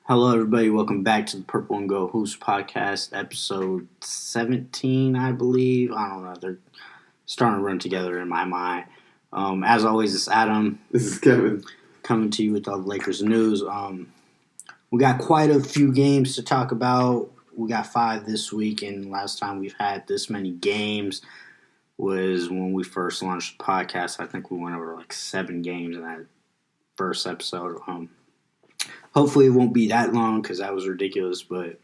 Hello, everybody. Welcome back to the Purple and Go Hoops podcast, episode 17, I believe. I don't know. They're starting to run together in my mind. As always, it's Adam. This is Kevin. Coming to you with all the Lakers news. We got quite a few games to talk about. We got 5 this week, and last time we've had this many games was when we first launched the podcast. I think we went over like 7 games in that first episode. Hopefully it won't be that long because that was ridiculous. But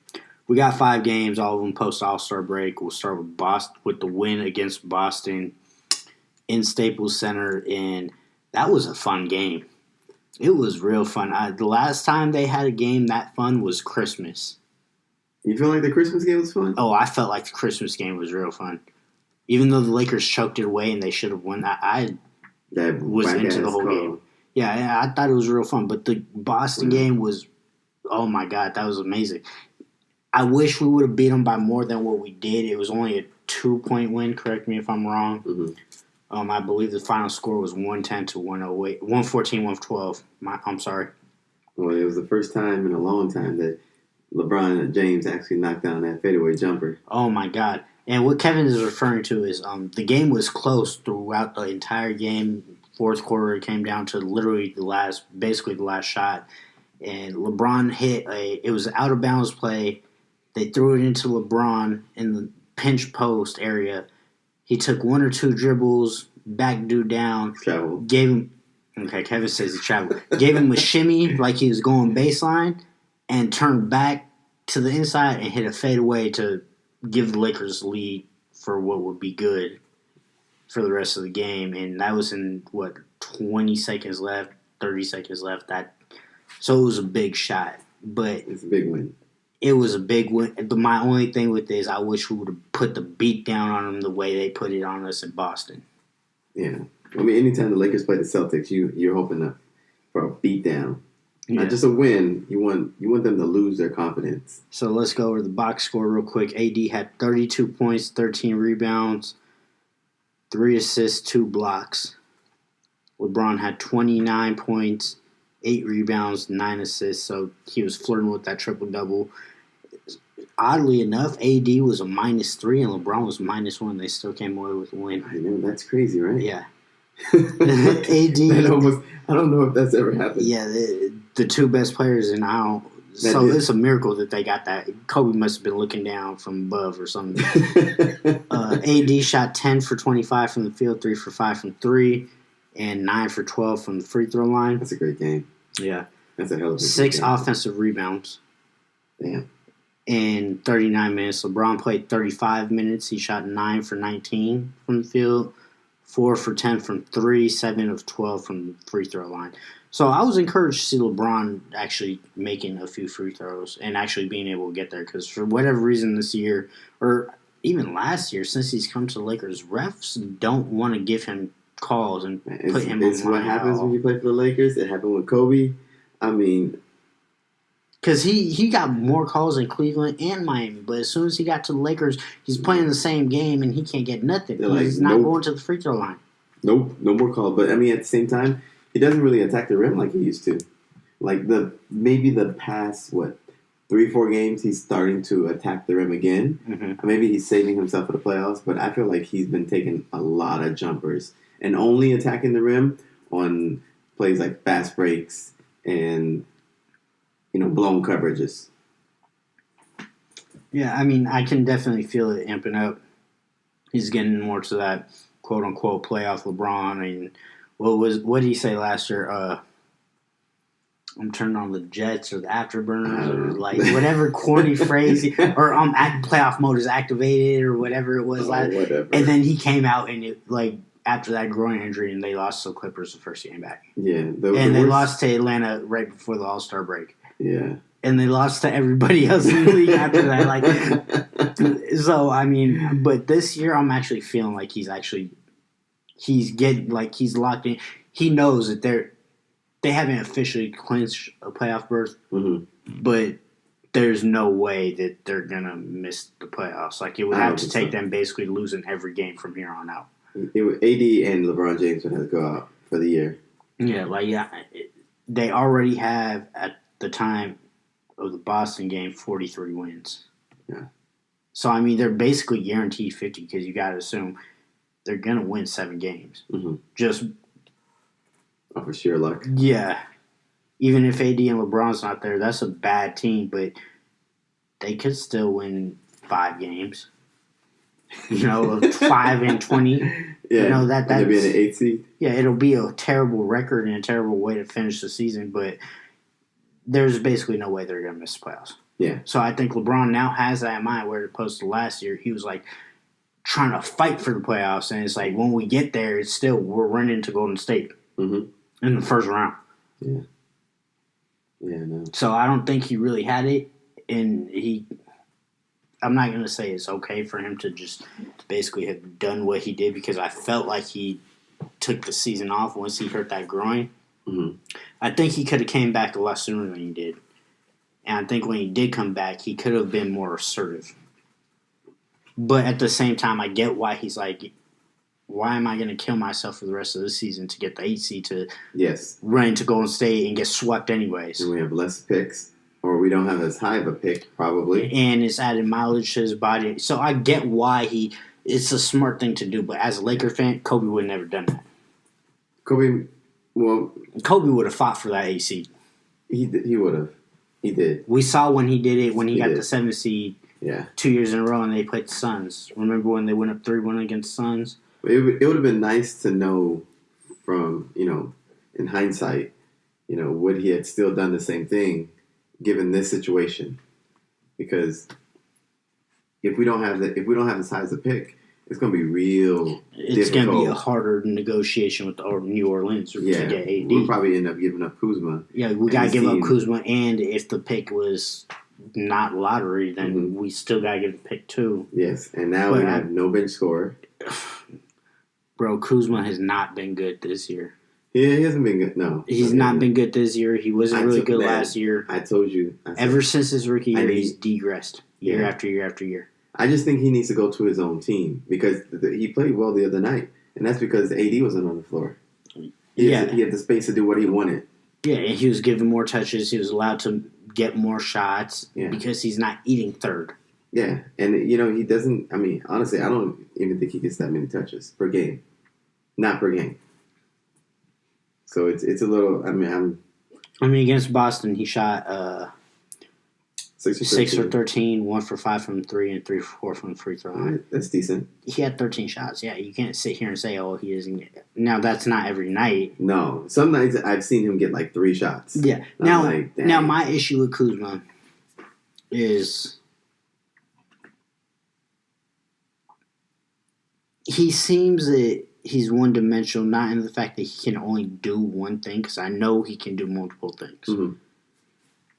we got 5 games, all of them post All-Star break. We'll start with Boston with the win against Boston in Staples Center, and that was a fun game. It was real fun. The last time they had a game that fun was Christmas. You feel like the Christmas game was fun? Oh, I felt like the Christmas game was real fun. Even though the Lakers choked it away and they should have won, I was into the whole game. Yeah, I thought it was real fun. But the Boston game was, oh my God, that was amazing. I wish we would have beat them by more than what we did. It was only a 2-point win. Correct me if I'm wrong. Mm-hmm. I believe the final score was 110 to 108, 114, 112. I'm sorry. Well, it was the first time in a long time that LeBron James actually knocked down that fadeaway jumper. Oh my God. And what Kevin is referring to is the game was close throughout the entire game. Fourth quarter, it came down to literally the last shot. And LeBron hit it was an out-of-bounds play. They threw it into LeBron in the pinch post area. He took 1 or 2 dribbles, back dude down. Traveled. Gave him, okay, Kevin says he traveled. Gave him a shimmy like he was going baseline and turned back to the inside and hit a fadeaway to give the Lakers the lead for what would be good for the rest of the game. And that was in, 20 seconds left, 30 seconds left. So it was a big shot. But it's a big win. It was a big win. But my only thing with this, I wish we would have put the beat down on them the way they put it on us in Boston. Yeah. I mean, anytime the Lakers play the Celtics, you're hoping for a beat down. Yeah. Not just a win. You want them to lose their confidence. So let's go over the box score real quick. AD had 32 points, 13 rebounds, 3 assists, 2 blocks. LeBron had 29 points, 8 rebounds, 9 assists. So he was flirting with that triple-double. Oddly enough, AD was a -3 and LeBron was -1. They still came away with a win. I know, that's crazy, right? Yeah. AD. I don't know if that's ever happened. Yeah, the 2 best players, and it's a miracle that they got that. Kobe must have been looking down from above or something. AD shot 10 for 25 from the field, 3 for 5 from 3, and 9 for 12 from the free throw line. That's a great game. Yeah. That's a hell of a 6 game. Offensive rebounds. Damn. In 39 minutes. LeBron played 35 minutes. He shot 9 for 19 from the field, 4 for 10 from 3, 7 of 12 from the free throw line. So I was encouraged to see LeBron actually making a few free throws and actually being able to get there because for whatever reason this year, or even last year, since he's come to the Lakers, refs don't want to give him calls and put him on. It's what happens when you play for the Lakers. It happened with Kobe. I mean, because he got more calls in Cleveland and Miami, but as soon as he got to the Lakers, he's playing the same game and he can't get nothing. He's not going to the free throw line. Nope, no more calls. But I mean, at the same time, he doesn't really attack the rim like he used to. Like maybe the past 3-4 games, he's starting to attack the rim again. Mm-hmm. Maybe he's saving himself for the playoffs, but I feel like he's been taking a lot of jumpers and only attacking the rim on plays like fast breaks and blown coverages. Yeah, I mean, I can definitely feel it amping up. He's getting more to that quote unquote playoff LeBron. I mean, what did he say last year? I'm turning on the jets or the afterburners or like whatever corny phrase or playoff mode is activated or whatever it was whatever. And then he came out and after that groin injury and they lost to the Clippers the first game back. Yeah, they lost to Atlanta right before the All-Star break. Yeah. And they lost to everybody else in the league after that. So I mean, but this year I'm actually feeling like he's locked in. He knows that they haven't officially clinched a playoff berth, but there's no way that they're gonna miss the playoffs. Like it would have to take them basically losing every game from here on out. AD and LeBron James would have to go out for the year. Yeah, they already have at the time of the Boston game, 43 wins. Yeah. So, I mean, they're basically guaranteed 50 because you got to assume they're going to win 7 games. Mm-hmm. Just off of sheer luck. Yeah. Even if AD and LeBron's not there, that's a bad team, but they could still win 5 games. 5 and 20. Yeah. That's they'll be in the 8th seed. Yeah, it'll be a terrible record and a terrible way to finish the season, but there's basically no way they're going to miss the playoffs. Yeah. So I think LeBron now has that in mind, where opposed to last year, he was like trying to fight for the playoffs, and it's like when we get there, it's still we're running to Golden State in the first round. Yeah. Yeah, no. So I don't think he really had it, and I'm not going to say it's okay for him to just basically have done what he did, because I felt like he took the season off once he hurt that groin. Mm-hmm. I think he could have came back a lot sooner than he did. And I think when he did come back, he could have been more assertive. But at the same time, I get why he's like, why am I going to kill myself for the rest of the season to get the 8 seed to run into Golden State and get swept anyways? And we have less picks, or we don't have as high of a pick, probably. And it's added mileage to his body. So I get why it's a smart thing to do. But as a Laker fan, Kobe would have never done that. Kobe would have fought for that 8 seed. He would have. He did. We saw when he did it when he got the 7 seed 2 years in a row, and they played the Suns. Remember when they went up 3-1 against the Suns? It would have been nice to know from, in hindsight, would he had still done the same thing given this situation? Because if we don't have the size of pick, it's going to be real. It's going to be a harder negotiation with New Orleans to get AD. We'll probably end up giving up Kuzma. Yeah, we got to give up Kuzma, and if the pick was not lottery, then we still got to give the pick too. Yes, and now we have no bench scorer. Bro, Kuzma has not been good this year. Yeah, he hasn't been good. No. He's not been good this year. He wasn't really good last year. I told you. Ever since his rookie year, he's degressed year after year after year. I just think he needs to go to his own team, because he played well the other night, and that's because AD wasn't on the floor. He had the space to do what he wanted. Yeah, and he was given more touches. He was allowed to get more shots because he's not eating third. Yeah, and he doesn't. I mean, honestly, I don't even think he gets that many touches per game, not per game. So it's a little. I mean, against Boston, he shot 6 for 13, 1 for 5 from 3, and 3 for 4 from the free throw line. That's decent. He had 13 shots. Yeah, you can't sit here and say, "Oh, he isn't." Now that's not every night. No, some nights I've seen him get like 3 shots. Yeah. Now my issue with Kuzma is he seems that he's one-dimensional, not in the fact that he can only do one thing, because I know he can do multiple things. Mm-hmm.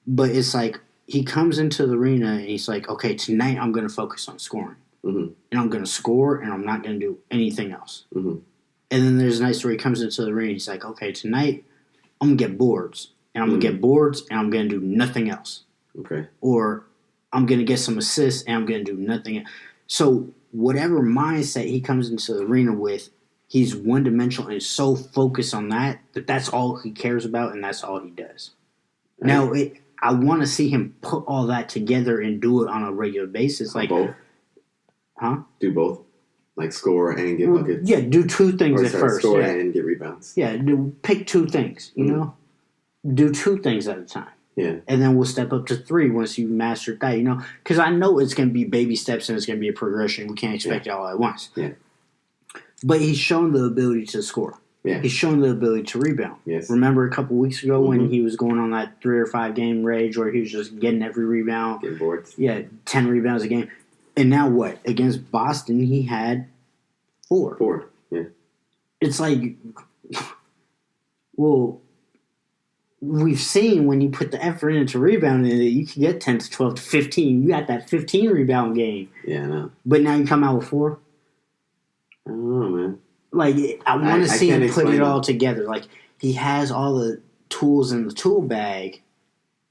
But it's like he comes into the arena and he's like, okay, tonight I'm going to focus on scoring. Mm-hmm. And I'm going to score, and I'm not going to do anything else. Mm-hmm. And then there's nights where he comes into the arena and he's like, okay, tonight I'm going to get boards. And I'm going to get boards, and I'm going to do nothing else. Okay. Or I'm going to get some assists, and I'm going to do nothing else. So whatever mindset he comes into the arena with, he's one-dimensional and so focused on that that's all he cares about, and that's all he does. Right. Now, I want to see him put all that together and do it on a regular basis. Like both? Huh? Do both? Like score and get buckets? Yeah, do 2 things at first. Score and get rebounds. Yeah, pick 2 things, you know? Do 2 things at a time. Yeah. And then we'll step up to 3 once you master that, Because I know it's going to be baby steps and it's going to be a progression. We can't expect it all at once. Yeah. But he's shown the ability to score. Yeah. He's shown the ability to rebound. Yes. Remember a couple weeks ago when he was going on that 3 or 5 game rage where he was just getting every rebound? Getting boards. Yeah, 10 rebounds a game. And now what? Against Boston, he had 4. 4, yeah. It's like, well, we've seen when you put the effort into rebounding, you can get 10 to 12 to 15. You got that 15 rebound game. Yeah, I know. But now you come out with 4? I don't know, man. Like, I want to see him put it all together. Like, he has all the tools in the tool bag.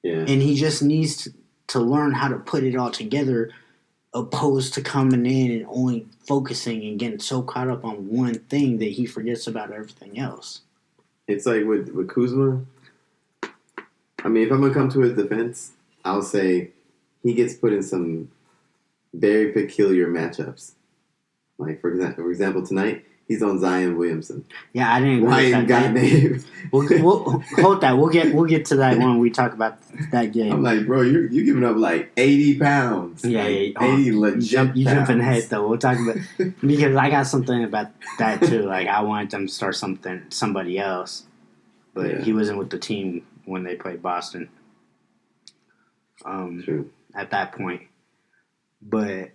Yeah. And he just needs to learn how to put it all together, opposed to coming in and only focusing and getting so caught up on one thing that he forgets about everything else. It's like with Kuzma, I mean, if I'm going to come to his defense, I'll say he gets put in some very peculiar matchups. Like for example, tonight he's on Zion Williamson. Yeah, I didn't agree Ryan with got named. We'll hold that. We'll get to that when we talk about that game. I'm like, bro, you giving up like 80 pounds. Yeah, like 80 you legit jumping pounds. ahead though. We'll talk about because I got something about that too. Like I wanted them to start somebody else, but he wasn't with the team when they played Boston. True. At that point, but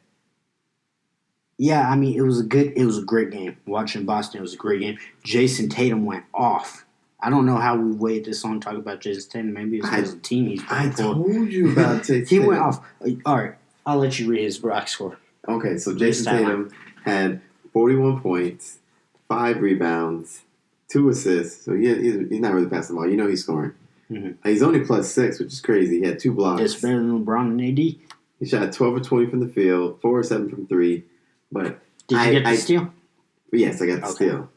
yeah, I mean it was a great game. Watching Boston, it was a great game. Jason Tatum went off. I don't know how we waited this long to talk about Jason Tatum. Maybe it's because the team he's playing for. I told you about Jason He Tatum. went off. All right, I'll let you read his box score. Okay, so Jason Tatum had 41 points, 5 rebounds, 2 assists. So he's not really passing the ball. You know he's scoring. Mm-hmm. He's only +6, which is crazy. He had 2 blocks. It's better than LeBron and AD. He shot 12 or 20 from the field, 4 or 7 from 3. But did you get the steal? Yes, I got the steal.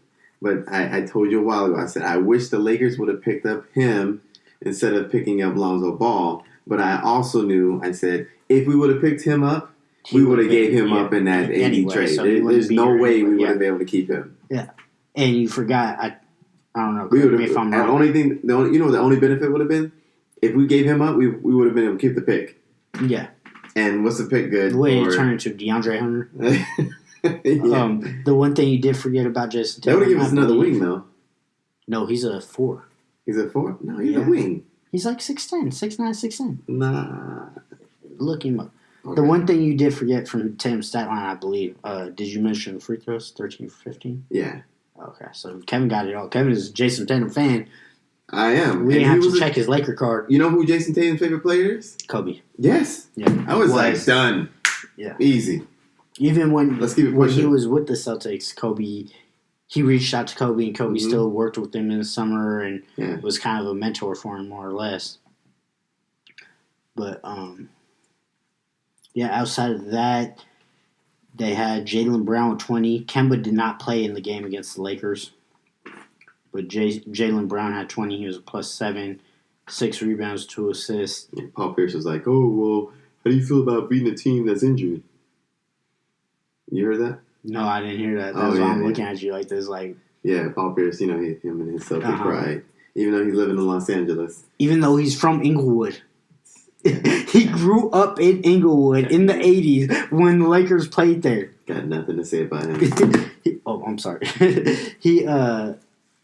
But I told you a while ago, I said, I wish the Lakers would have picked up him instead of picking up Lonzo Ball. But I also knew, I said, if we would have picked him up, we would have gave him up in that AD trade. So there's no way we would have been able to keep him. Yeah. And you forgot, I don't know. We would have, the only benefit would have been, if we gave him up, we would have been able to keep the pick. Yeah. And what's the pick good? The way it turned into DeAndre Hunter. The one thing you did forget about Jason Tatum. That would have given us another wing, though. No, he's a 4. He's a 4? No, he's a wing. He's like 6'10", 6'9", 6'10". Nah. Look him up. Okay. The one thing you did forget from Tatum's stat line, I believe, did you mention free throws, 13 for 15? Yeah. Okay, so Kevin got it all. Kevin is a Jason Tatum fan. I am. We didn't have to check his Laker card. You know who Jason Tatum's favorite player is? Kobe. Yes. Yeah. I was like, done. Yeah. Easy. Even when he was with the Celtics, Kobe, he reached out to Kobe, and Kobe still worked with him in the summer and was kind of a mentor for him, more or less. But, outside of that, they had Jaylen Brown with 20. Kemba did not play in the game against the Lakers. But Jaylen Brown had 20. He was a +7, 6 rebounds, 2 assists. Yeah, Paul Pierce was like, "Oh, well, how do you feel about beating a team that's injured?" You heard that? No, I didn't hear that. That's why I'm looking at you like this. Like, yeah, Paul Pierce, him and his Celtic pride. Even though he's living in Los Angeles. Even though he's from Inglewood. He grew up in Inglewood in the 80s when the Lakers played there. Got nothing to say about him. I'm sorry. He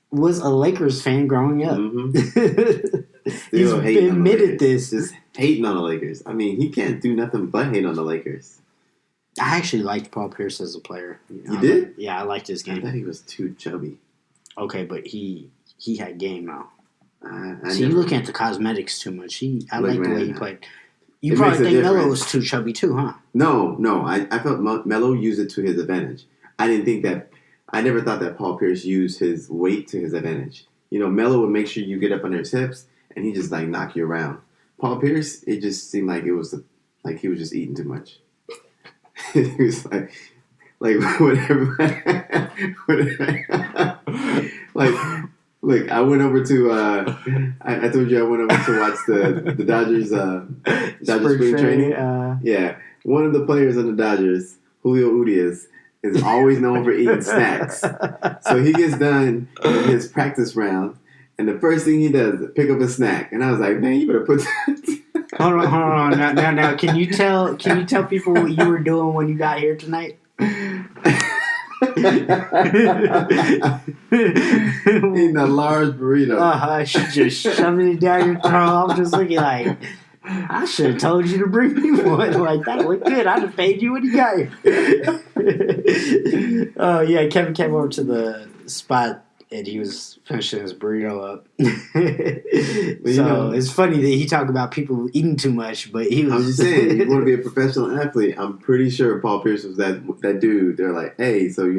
was a Lakers fan growing up. He's admitted this. Just hating on the Lakers. I mean, he can't do nothing but hate on the Lakers. I actually liked Paul Pierce as a player. You did? Yeah, I liked his game. I thought he was too chubby. Okay, but he had game now. See, you're looking at the cosmetics too much. I like the way he played. You it probably think Melo was too chubby too, huh? No. I felt Melo used it to his advantage. I never thought that Paul Pierce used his weight to his advantage. Melo would make sure you get up under his hips, and he just like knock you around. Paul Pierce, it just seemed like it was like he was just eating too much. He was like whatever. Look, I went over to. I told you I went over to watch the Dodgers. Dodgers spring training. Yeah, one of the players on the Dodgers, Julio Urias, is always known for eating snacks. So he gets done in his practice round, and the first thing he does is pick up a snack. And I was like, man, you better put that. Hold on. Now, can you tell people what you were doing when you got here tonight? Eating a large burrito. She just shoving it down your throat. I'm just looking like, I should have told you to bring me one. Like, that looked good. I'd have paid you when you got here. Oh, yeah, Kevin came over to the spot, and he was finishing his burrito up. So it's funny that he talked about people eating too much, but he was... I'm just saying, you want to be a professional athlete. I'm pretty sure Paul Pierce was that dude. They're like, hey, so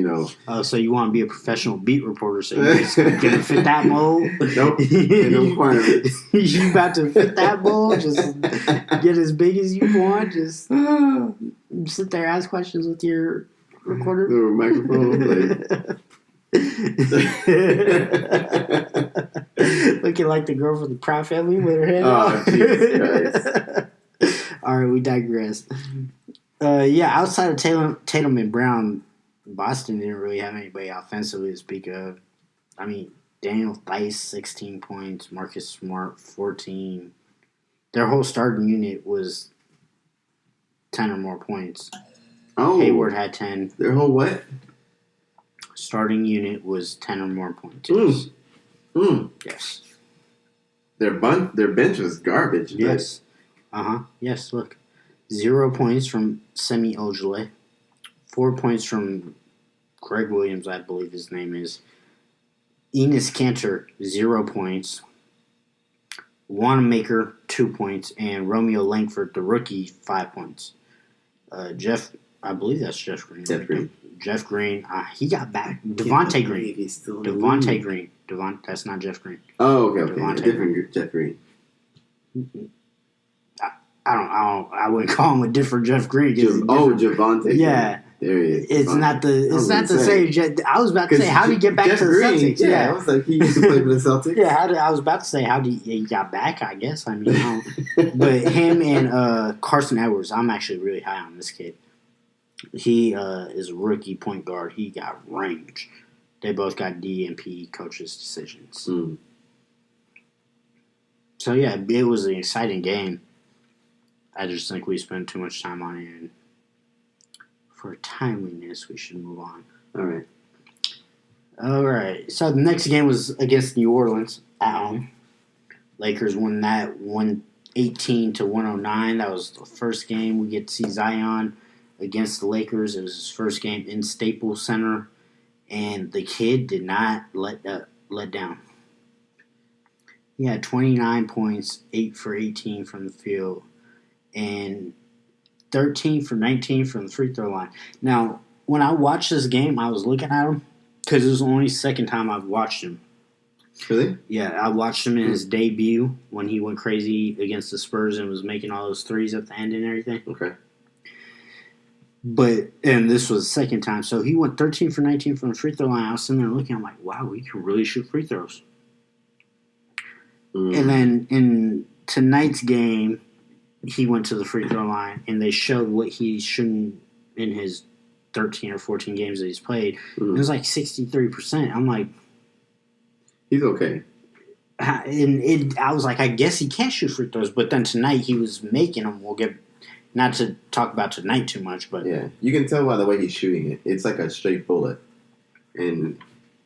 Oh, so you want to be a professional beat reporter, so you just gonna fit that mold? Nope. Ain't no requirement. You about to fit that mold? Just get as big as you want? Just sit there, ask questions with your recorder? Little microphone, Looking like the girl from the Proud Family with her head Jesus Christ. All right, we digress. Outside of Tatum and Brown, Boston didn't really have anybody offensively to speak of. I mean, Daniel Theis, 16 points. Marcus Smart, 14. Their whole starting unit was 10 or more points. Oh. Hayward had 10. Their whole what? Starting unit was 10 or more points. Yes. Their bench was garbage. Yes. Yes, look. 0 points from Semi Ojeleye. 4 points from Greg Williams, I believe his name is. Enes Kanter, 0 points. Wanamaker, 2 points. And Romeo Langford, the rookie, 5 points. I believe that's Jeff Green. Jeff Green, he got back. Devontae Green. Devontae Green. That's not Jeff Green. Oh, okay. Different Jeff Green. I wouldn't call him a different Jeff Green. Javonte. Yeah. There he is. It's not the same. I was about to say, how did he get back Jeff to the Green, Celtics? Yeah, I was like, he used to play for the Celtics. Yeah, I was about to say, how did he got back? I guess. I mean, but him and Carson Edwards, I'm actually really high on this kid. He is a rookie point guard. He got range. They both got DNP coaches' decisions. So yeah, it was an exciting game. I just think we spent too much time on it, and for timeliness, we should move on. All right. So the next game was against New Orleans at home. Lakers won that 118-109. That was the first game we get to see Zion against the Lakers. It was his first game in Staples Center, and the kid did not let down. He had 29 points, 8 for 18 from the field, and 13 for 19 from the free throw line. Now, when I watched this game, I was looking at him because it was the only second time I've watched him. Really? Yeah, I watched him in his debut when he went crazy against the Spurs and was making all those threes at the end and everything. Okay. And this was the second time. So he went 13 for 19 from the free throw line. I was sitting there looking, I'm like, wow, he can really shoot free throws. And then in tonight's game, he went to the free throw line, and they showed what he's shooting in his 13 or 14 games that he's played. It was like 63%. I'm like, he's okay. And I was like, I guess he can't shoot free throws. But then tonight he was making them. We'll get, not to talk about tonight too much, but yeah, you can tell by the way he's shooting it. It's like a straight bullet, and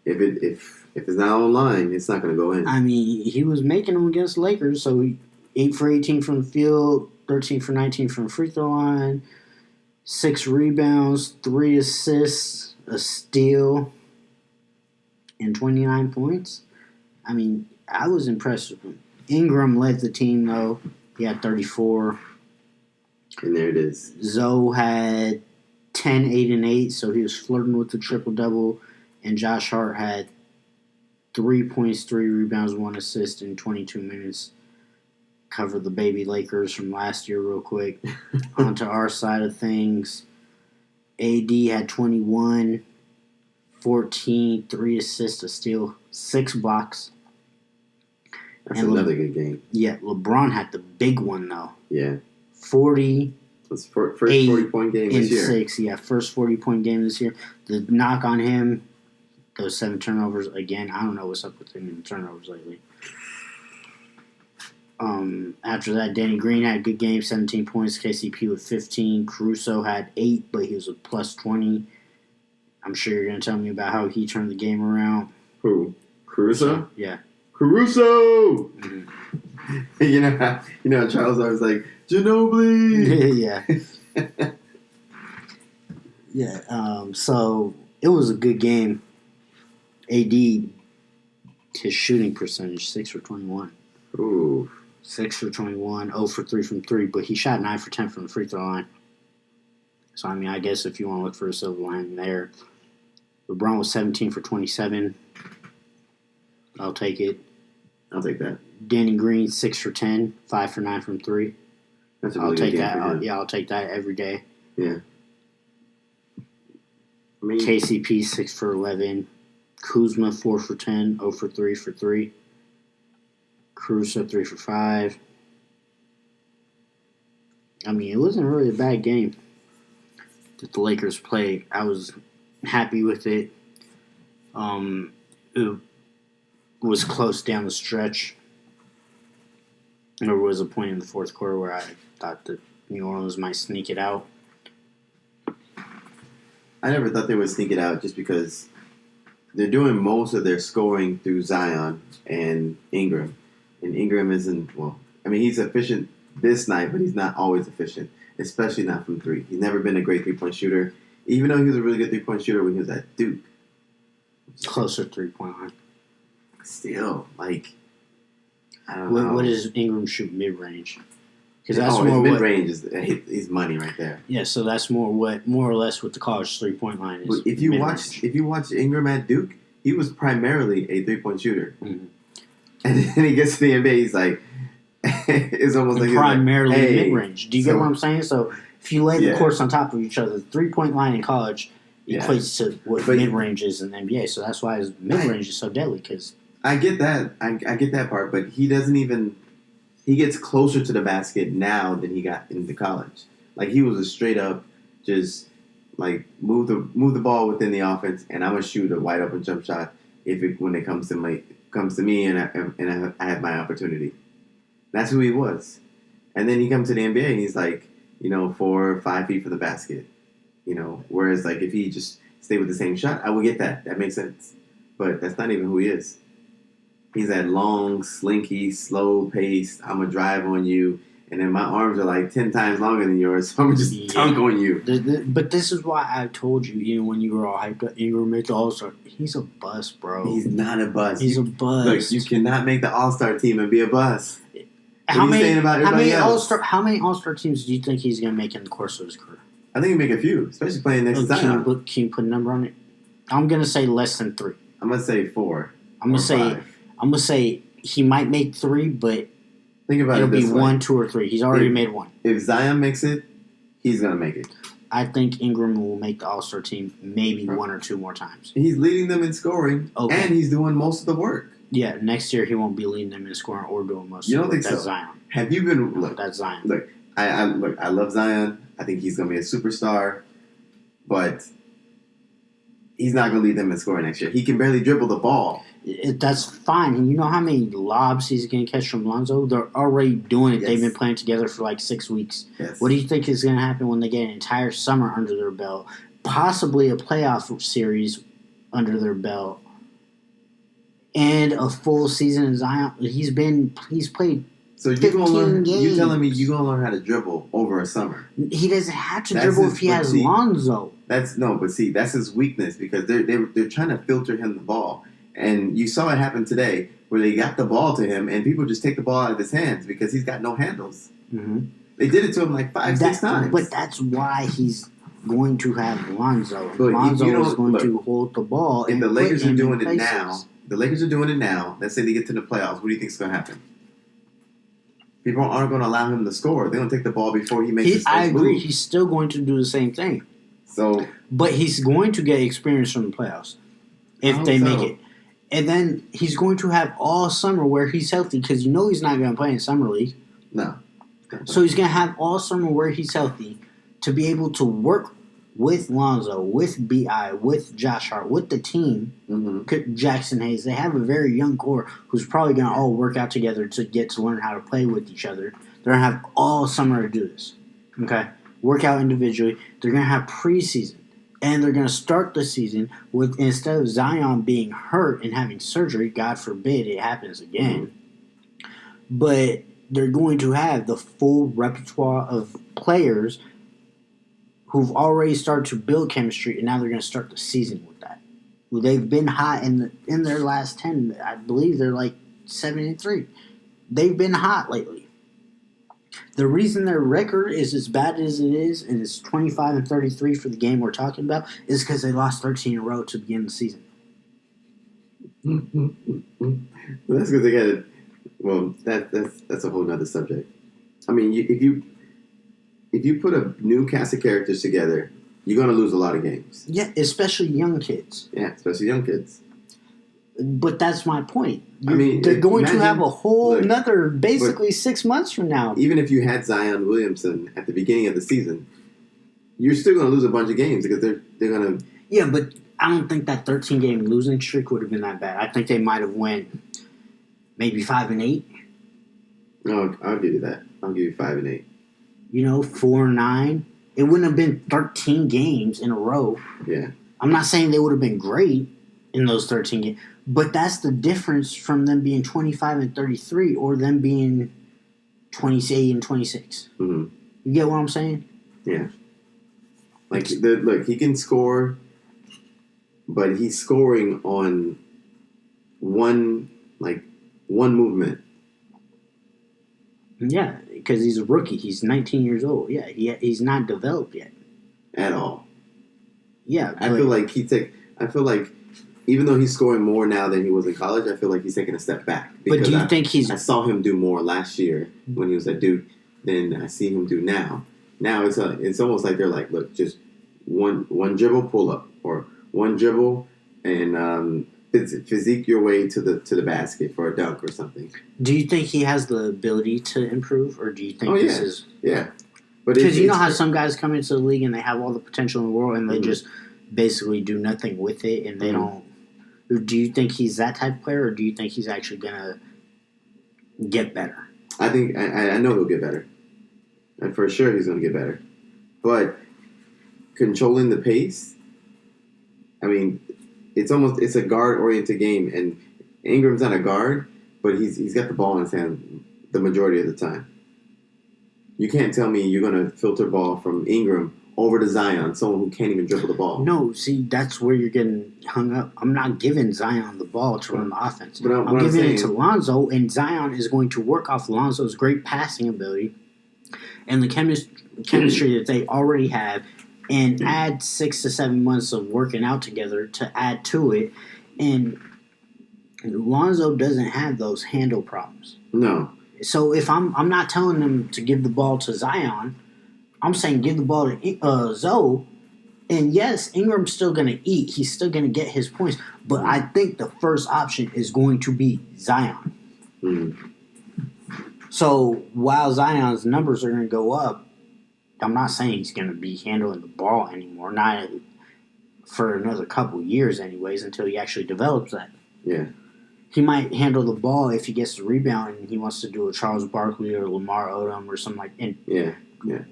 if it's not online, it's not going to go in. I mean, he was making them against the Lakers, so 8 for 18 from the field, 13 for 19 from the free throw line, 6 rebounds, 3 assists, a steal, and 29 points. I mean, I was impressed with him. Ingram led the team, though. He had 34. And there it is. Zoe had 10, 8, and 8, so he was flirting with the triple-double. And Josh Hart had 3 points, 3 rebounds, 1 assist in 22 minutes. Cover the baby Lakers from last year real quick. Onto our side of things. AD had 21, 14, 3 assists, a steal, 6 blocks. That's another good game. Yeah, LeBron had the big one, though. Yeah. 40. It's first 40-point game this year. 6, yeah, first 40-point game this year. The knock on him, those 7 turnovers, again, I don't know what's up with him in turnovers lately. After that, Danny Green had a good game, 17 points. KCP with 15. Caruso had 8, but he was a plus 20. I'm sure you're going to tell me about how he turned the game around. Who? Caruso? Yeah. Caruso! Mm-hmm. You know, Charles always like, Ginobili! Yeah. Yeah. So it was a good game. AD, his shooting percentage, 6 for 21. Ooh. 6 for 21, 0 for 3 from 3, but he shot 9 for 10 from the free throw line. So, I mean, I guess if you want to look for a silver lining there. LeBron was 17 for 27. I'll take it. I'll take that. Danny Green, 6 for 10, 5 for 9 from 3. That's a really good game that. for him. I'll take that every day. Yeah. I mean, KCP, 6 for 11. Kuzma, 4 for 10, 0 for 3 for 3. Caruso, 3 for 5. I mean, it wasn't really a bad game that the Lakers played. I was happy with it. It was close down the stretch. There was a point in the fourth quarter where I thought that New Orleans might sneak it out. I never thought they would sneak it out just because they're doing most of their scoring through Zion and Ingram. And Ingram isn't, well, I mean, he's efficient this night, but he's not always efficient, especially not from three. He's never been a great three-point shooter, even though he was a really good three-point shooter when he was at Duke. Closer 3-point line. Still, like, I don't know. What does Ingram shoot mid-range? Because that's more his mid-range is money right there. Yeah, so that's more or less what the college 3-point line is. But if you watch Ingram at Duke, he was primarily a 3-point shooter. Mm-hmm. And then he gets to the NBA, he's like, it's almost like primarily like, hey. mid-range. Do you get what I'm saying? So if you lay the courts on top of each other, the 3-point line in college equates to what mid-range is in the NBA. So that's why his mid-range is so deadly. Cause I get that. I get that part, but he doesn't even. He gets closer to the basket now than he got into college. Like he was a straight up, just like move the ball within the offense, and I'm gonna shoot a wide open jump shot when it comes to me and I have my opportunity. That's who he was, and then he comes to the NBA and he's like 4 or 5 feet from the basket, Whereas like if he just stayed with the same shot, I would get that. That makes sense, but that's not even who he is. He's that long, slinky, slow-paced, I'm going to drive on you, and then my arms are like 10 times longer than yours, so I'm going to just dunk on you. But this is why I told you, when you were all hyped up, you were made the All-Star. He's a bust, bro. He's not a bust. He's a bust. Look, you cannot make the All-Star team and be a bust. How many All-Star teams do you think he's going to make in the course of his career? I think he'll make a few, especially playing next to Zion. Can you put a number on it? I'm going to say less than 3. I'm going to say 4. I'm going to say he might make 3, but think about it'll be 1, 2, or 3. He's already made 1. If Zion makes it, he's going to make it. I think Ingram will make the All-Star team maybe 1 or 2 more times. He's leading them in scoring, and he's doing most of the work. Yeah, next year he won't be leading them in scoring or doing most of the work. You don't think so? That's Zion. Have you been... Look, that's Zion. Look, I love Zion. I think he's going to be a superstar, but he's not going to lead them in scoring next year. He can barely dribble the ball. That's fine. And you know how many lobs he's going to catch from Lonzo? They're already doing it. Yes. They've been playing together for like 6 weeks. Yes. What do you think is going to happen when they get an entire summer under their belt? Possibly a playoff series under their belt. And a full season in Zion. He's played so you're telling me you're going to learn how to dribble over a summer? He doesn't have to dribble if he has Lonzo. That's his weakness because they're trying to filter him the ball. And you saw it happen today where they got the ball to him and people just take the ball out of his hands because he's got no handles. Mm-hmm. They did it to him like 5-6 times. But that's why he's going to have Lonzo. Lonzo is going to hold the ball. If the Lakers are doing it now, let's say they get to the playoffs, what do you think is going to happen? People aren't going to allow him to score. They're going to take the ball before he makes his first I agree. move. He's still going to do the same thing. But he's going to get experience from the playoffs if they make it. And then he's going to have all summer where he's healthy because he's not going to play in summer league. No. So he's going to have all summer where he's healthy to be able to work with Lonzo, with B.I., with Josh Hart, with the team, Jackson Hayes. They have a very young core who's probably going to all work out together to get to learn how to play with each other. They're going to have all summer to do this. Okay? Work out individually. They're going to have preseason. And they're going to start the season with, instead of Zion being hurt and having surgery, God forbid it happens again, but they're going to have the full repertoire of players who've already started to build chemistry, and now they're going to start the season with that. They've been hot in their last 10. I believe they're like 7-3. They've been hot lately. The reason their record is as bad as it is, and it's 25-33 for the game we're talking about, is because they lost 13 in a row to begin the season. Well, that's because they got it. Well, that's a whole other subject. I mean, if you put a new cast of characters together, you're going to lose a lot of games. Yeah, especially young kids. Yeah, especially young kids. But that's my point. They're going to have a whole another basically 6 months from now. Even if you had Zion Williamson at the beginning of the season, you're still going to lose a bunch of games because they're going to. Yeah, but I don't think that 13-game losing streak would have been that bad. I think they might have went maybe 5-8. No, I'll give you that. I'll give you 5-8. 4-9. It wouldn't have been 13 games in a row. Yeah. I'm not saying they would have been great in those 13 games, but that's the difference from them being 25-33 or them being 28-26. Mm-hmm. You get what I'm saying? Yeah. Like, look, he can score, but he's scoring on one movement. Yeah, because he's a rookie. He's 19 years old. Yeah, he's not developed yet. At all. Yeah. I feel like even though he's scoring more now than he was in college, I feel like he's taking a step back. But do you think I saw him do more last year when he was at Duke than I see him do now. Now it's almost like they're like, look, just one dribble pull up or one dribble and physique your way to the basket for a dunk or something. Do you think he has the ability to improve, or do you think this is But because you know how some guys come into the league and they have all the potential in the world and they just basically do nothing with it and they don't. Do you think he's that type of player, or do you think he's actually gonna get better? I think I know he'll get better. And for sure he's going to get better. But controlling the pace, I mean, it's a guard-oriented game. And Ingram's not a guard, but he's got the ball in his hand the majority of the time. You can't tell me you're going to filter ball from Ingram over to Zion, someone who can't even dribble the ball. No, see, that's where you're getting hung up. I'm not giving Zion the ball to run the offense. But I'm giving it to Lonzo, and Zion is going to work off Lonzo's great passing ability and the chemistry that they already have, and add 6 to 7 months of working out together to add to it. And Lonzo doesn't have those handle problems. No. So if I'm not telling them to give the ball to Zion, I'm saying give the ball to Zoe. And yes, Ingram's still going to eat. He's still going to get his points. But I think the first option is going to be Zion. Mm-hmm. So while Zion's numbers are going to go up, I'm not saying he's going to be handling the ball anymore. Not for another couple years anyways, until he actually develops that. Yeah. He might handle the ball if he gets the rebound and he wants to do a Charles Barkley or Lamar Odom or something like that. Yeah.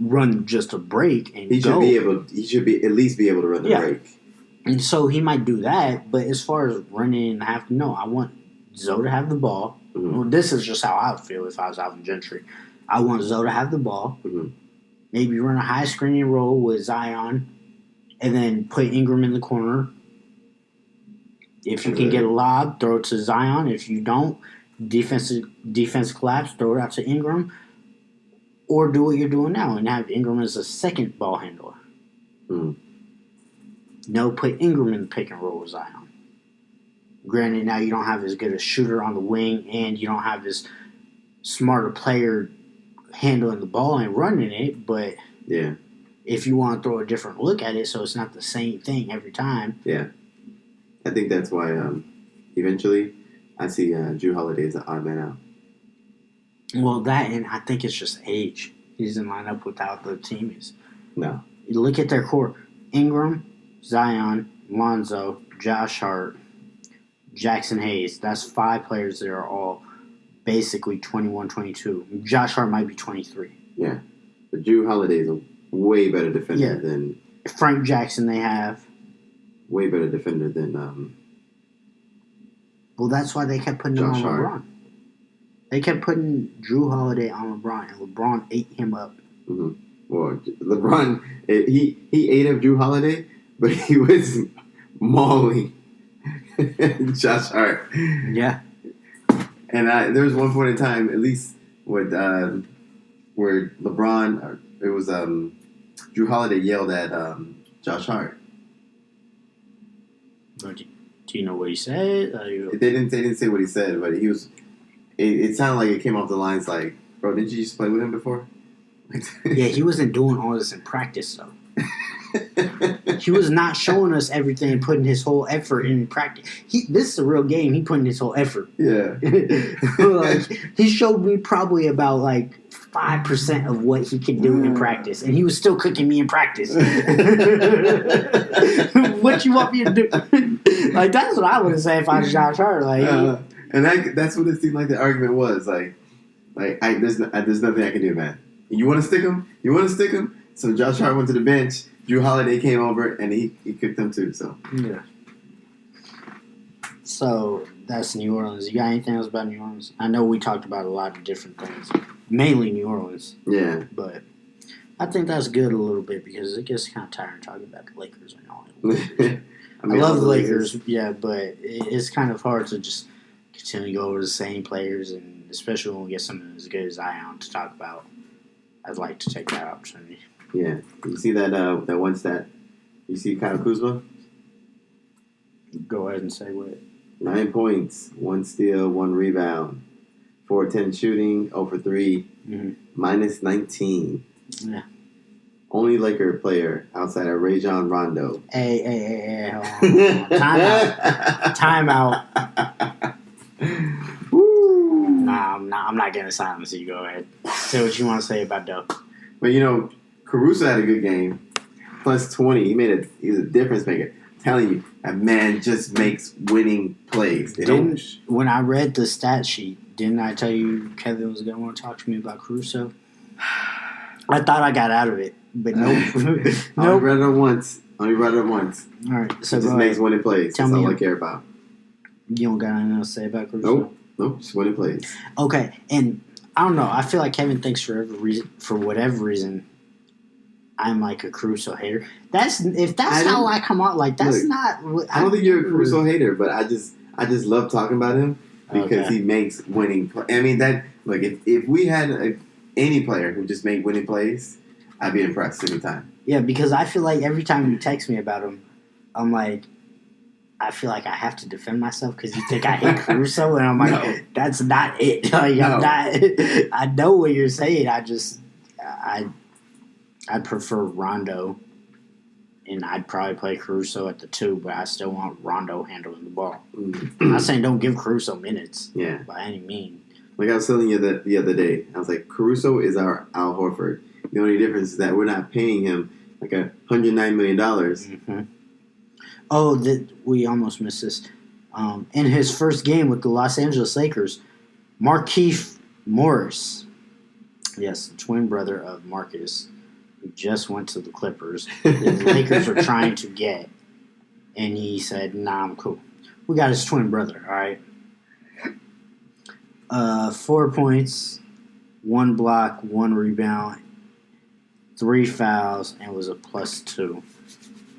Run just a break and he go. He should at least be able to run the break. And so he might do that, but as far as running and I want Zoe to have the ball. Mm-hmm. Well, this is just how I would feel if I was Alvin Gentry. I want Zoe to have the ball. Mm-hmm. Maybe run a high screening roll with Zion and then put Ingram in the corner. If you can get a lob, throw it to Zion. If you don't, defense collapse, throw it out to Ingram. Or do what you're doing now and have Ingram as a second ball handler. Mm. No, put Ingram in the pick and roll with Zion. Granted, now you don't have as good a shooter on the wing and you don't have as smarter player handling the ball and running it, but if you want to throw a different look at it so it's not the same thing every time. Yeah. I think that's why eventually I see Drew Holiday as an odd man out. Well, that, and I think it's just age. He doesn't line up with how the team is. No. You look at their core. Ingram, Zion, Lonzo, Josh Hart, Jackson Hayes. That's 5 players that are all basically 21, 22. Josh Hart might be 23. Yeah. But Drew Holiday is a way better defender than... Frank Jackson they have. Way better defender than... Well, that's why they kept putting him on LeBron. They kept putting Drew Holiday on LeBron, and LeBron ate him up. Mm-hmm. Well, LeBron, he ate up Drew Holiday, but he was mauling Josh Hart. Yeah. And there was one point in time, at least, where LeBron, it was Drew Holiday yelled at Josh Hart. Do you know what he said? They didn't say what he said, but he was. It sounded like it came off the lines like, "Bro, didn't you just play with him before?" Yeah, he wasn't doing all this in practice though. He was not showing us everything and putting his whole effort in practice. This is a real game. He putting his whole effort. Yeah. Like, he showed me probably about like 5% of what he could do in practice, and he was still cooking me in practice. What you want me to do? Like, that's what I would say if I was Josh Hart. Like, and that's what it seemed like the argument was. There's nothing I can do, man. You want to stick him? You want to stick him? So Josh Hart went to the bench. Drew Holiday came over, and he cooked them too. So yeah. So that's New Orleans. You got anything else about New Orleans? I know we talked about a lot of different things, mainly New Orleans. Yeah. But I think that's good a little bit because it gets kind of tiring talking about the Lakers and all. I love the Lakers, yeah, but it's kind of hard to just continue to go over the same players, and especially when we get someone as good as Zion to talk about. I'd like to take that opportunity. Yeah. You see that one stat? You see Kyle Kuzma? Go ahead and say what. 9 points, 1 steal, 1 rebound, 4-10 shooting, 0 for 3, minus 19. Yeah. Only Laker player outside of Rajon Rondo. Hey, hold on. Time out. Woo. Nah, I'm not getting silence. So you go ahead. Say what you want to say about Doe. But Caruso had a good game. Plus 20. He's a difference maker. I'm telling you, that man just makes winning plays. When I read the stat sheet, didn't I tell you Kevin was going to want to talk to me about Caruso? I thought I got out of it, but nope. I only read it once. All right, so it just makes winning plays. That's all I care about. You don't got anything else to say about Caruso? Nope, just winning plays. Okay, and I don't know. I feel like Kevin thinks for whatever reason, I'm like a Caruso hater. If that's how I come out, like that's not. I don't think you're a Caruso hater, but I just love talking about him because he makes winning. I mean if we had any player who just made winning plays, I'd be impressed anytime. Yeah, because I feel like every time you text me about him, I'm like, I feel like I have to defend myself because you think I hate Caruso, and I'm like, that's not it. Like, no. I'm not. I know what you're saying. I'd prefer Rondo, and I'd probably play Caruso at the 2, but I still want Rondo handling the ball. Mm-hmm. I'm not saying don't give Caruso minutes, by any means. Like I was telling you the other day, I was like, Caruso is our Al Horford. The only difference is that we're not paying him like $109 million. Mm-hmm. Oh, we almost missed this. In his first game with the Los Angeles Lakers, Markieff Morris, yes, the twin brother of Marcus, who just went to the Clippers, the Lakers were trying to get, and he said, "Nah, I'm cool. We got his twin brother, all right." 4 points, 1 block, 1 rebound, 3 fouls, and was a +2.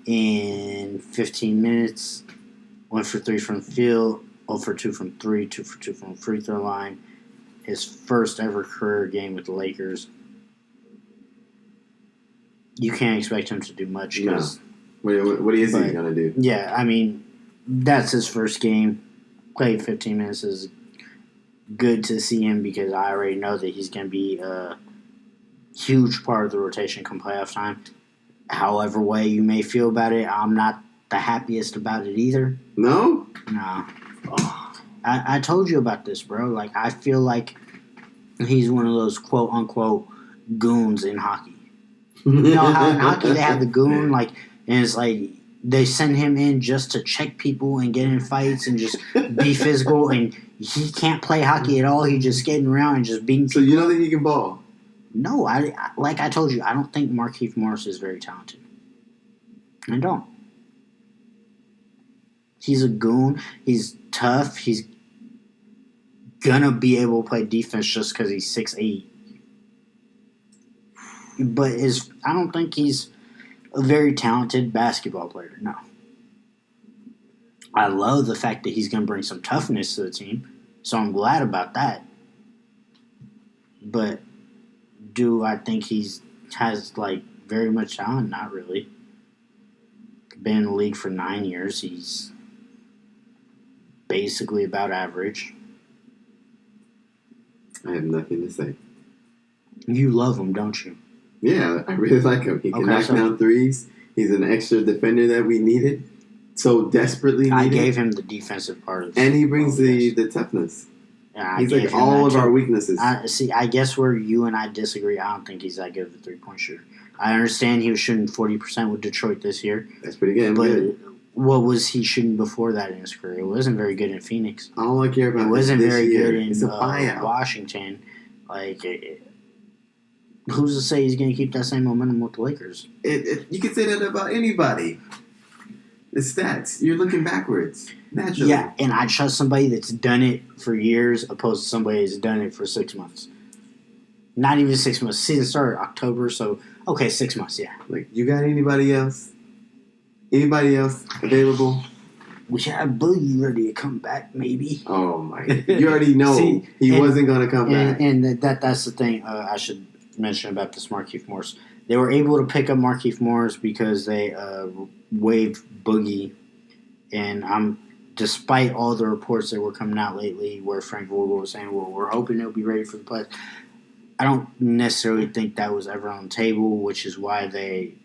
In 15 minutes, 1 for 3 from the field, 0 for 2 from 3, 2 for 2 from the free throw line. His first ever career game with the Lakers. You can't expect him to do much. No. What is he going to do? Yeah, I mean, that's his first game. Played 15 minutes is good to see him because I already know that he's going to be a huge part of the rotation come playoff time. However way you may feel about it, I'm not the happiest about it either. No? No. Oh. I told you about this, bro. Like, I feel like he's one of those quote-unquote goons in hockey. You know how in hockey they have the goon, like, and it's like they send him in just to check people and get in fights and just be physical, and he can't play hockey at all. He's just skating around and just beating people. So you don't think he can ball? No, like I told you, I don't think Markieff Morris is very talented. I don't. He's a goon. He's tough. He's gonna be able to play defense just because he's 6'8". But I don't think he's a very talented basketball player. No. I love the fact that he's gonna bring some toughness to the team, so I'm glad about that. But do I think has like very much talent? Not really. Been in the league for 9 years. He's basically about average. I have nothing to say. You love him, don't you? Yeah, I really like him. He can knock down threes. He's an extra defender that we needed so desperately. I gave him the defensive part of and he brings the toughness. Yeah, he's like all of our weaknesses. I guess where you and I disagree, I don't think he's that good of a 3-point shooter. I understand he was shooting 40% with Detroit this year. That's pretty good. But what was he shooting before that in his career? It wasn't very good in Phoenix. All I care about it wasn't is this very year. good in Washington. Like, who's to say he's going to keep that same momentum with the Lakers? You can say that about anybody. The stats. You're looking backwards. Naturally. Yeah, and I trust somebody that's done it for years opposed to somebody that's done it for 6 months. Not even 6 months. Season started October, so, 6 months, yeah. Like, you got anybody else? Anybody else available? We have Boogie ready to come back, maybe. Oh, my. You already know he wasn't going to come back. And that's the thing I should mention about this Markieff Morris. They were able to pick up Markieff Morris because they waived Boogie. And despite all the reports that were coming out lately where Frank Vogel was saying, well, we're hoping he'll be ready for the playoffs. I don't necessarily think that was ever on the table, which is why they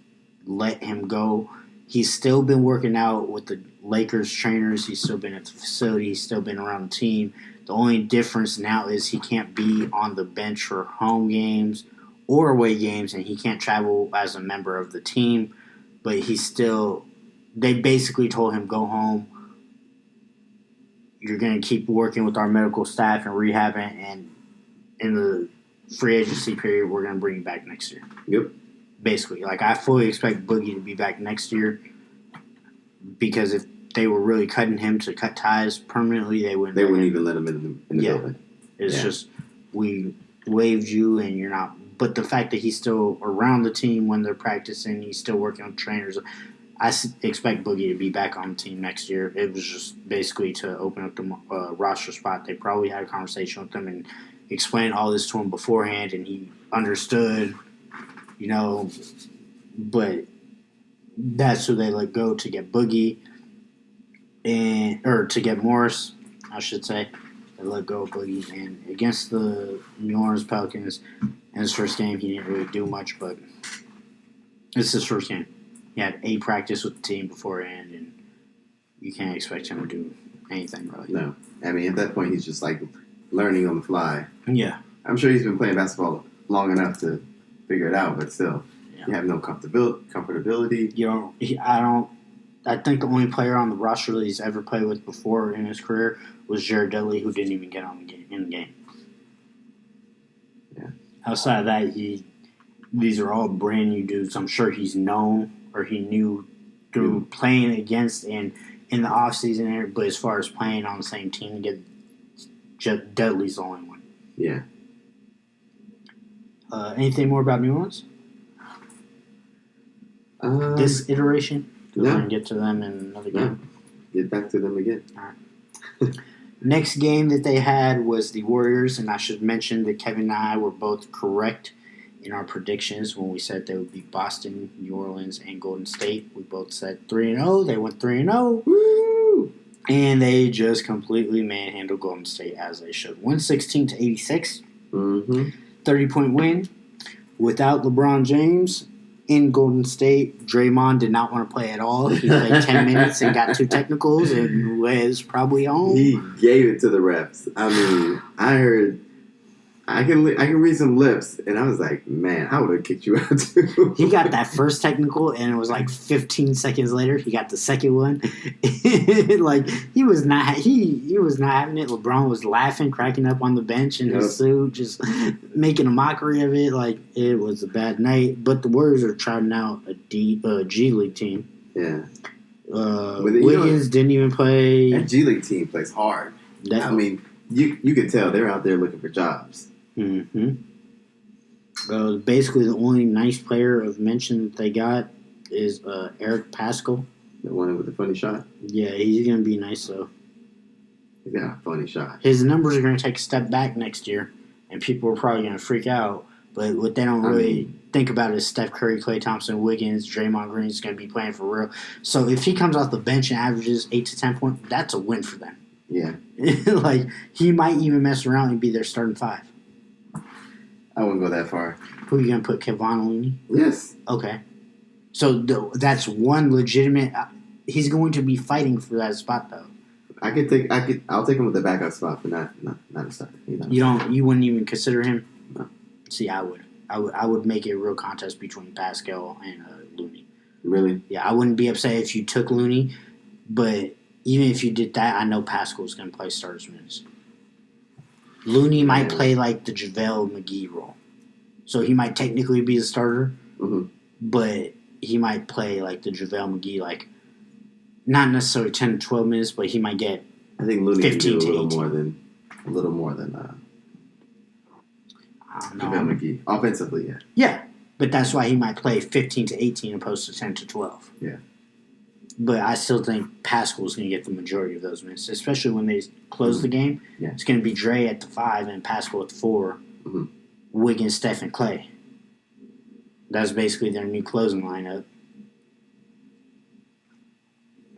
let him go. He's still been working out with the Lakers trainers. He's still been at the facility. He's still been around the team. The only difference now is he can't be on the bench for home games or away games, and he can't travel as a member of the team. But they basically told him, go home. You're going to keep working with our medical staff and rehabbing, and in the free agency period, we're going to bring you back next year. Yep. Basically. Like, I fully expect Boogie to be back next year because if they were really cutting him to cut ties permanently, they wouldn't even let him in the building. It's just, we waived you and you're not. But the fact that he's still around the team when they're practicing, he's still working on trainers. I expect Boogie to be back on the team next year. It was just basically to open up the roster spot. They probably had a conversation with him and explained all this to him beforehand, and he understood, but that's who they let go to get Boogie, or to get Morris, I should say. They let go of Boogie, and against the New Orleans Pelicans in his first game, he didn't really do much, but it's his first game. He had a practice with the team beforehand, and you can't expect him to do anything, really. No. I mean, at that point, he's just, learning on the fly. Yeah. I'm sure he's been playing basketball long enough to figure it out, but still, you have no comfortability. I think the only player on the roster that he's ever played with before in his career was Jared Dudley, who didn't even get in the game. Yeah. Outside of that, these are all brand new dudes. I'm sure he's known or he knew through playing against and in the offseason, but as far as playing on the same team, Dudley's the only one. Yeah. Anything more about New Orleans? This iteration? No. We're going to get to them in another game. Get back to them again. All right. Next game that they had was the Warriors, and I should mention that Kevin and I were both correct in our predictions when we said they would be Boston, New Orleans, and Golden State. We both said 3-0. They went 3-0. Woo! And they just completely manhandled Golden State as they should. 116-86. Mm-hmm. 30-point win. Without LeBron James in Golden State, Draymond did not want to play at all. He played 10 minutes and got 2 technicals and was probably home. He gave it to the refs. I mean, I can read some lips, and I was like, man, I would have kicked you out too. He got that first technical, and it was 15 seconds later, he got the second one. He was not having it. LeBron was laughing, cracking up on the bench in his suit, just making a mockery of it. It was a bad night. But the Warriors are trotting out a G League team. Yeah. Wiggins didn't even play. That G League team plays hard. I mean, you could tell they're out there looking for jobs. Mm-hmm. Basically, the only nice player of mention that they got is Eric Pascal. The one with the funny shot? Yeah, he's going to be nice, though. He's got a funny shot. His numbers are going to take a step back next year, and people are probably going to freak out. But what they don't really think about is Steph Curry, Klay Thompson, Wiggins, Draymond Green is going to be playing for real. So if he comes off the bench and averages 8 to 10 points, that's a win for them. Yeah. He might even mess around and be their starting 5. I wouldn't go that far. Who are you going to put, Kevon Looney? Yes. Okay. So that's one legitimate. He's going to be fighting for that spot though. I'll take him with the backup spot, but not a starter. You wouldn't even consider him. No. See, I would. I would make it a real contest between Pascal and Looney. Really? Yeah, I wouldn't be upset if you took Looney, but even if you did that, I know Pascal's going to play starters minutes. Looney might play like the JaVale McGee role. So he might technically be a starter, but he might play like the JaVale McGee, like not necessarily 10 to 12 minutes, but he might get I think Looney 15 can do to a 18. little more than I don't know. JaVale McGee. Offensively, yeah. Yeah, but that's why he might play 15 to 18 opposed to 10 to 12. Yeah. But I still think Pascal's going to get the majority of those minutes, especially when they close the game. Yeah. It's going to be Dre at the 5 and Pascal at the 4, Wiggins, Steph, and Clay. That's basically their new closing lineup.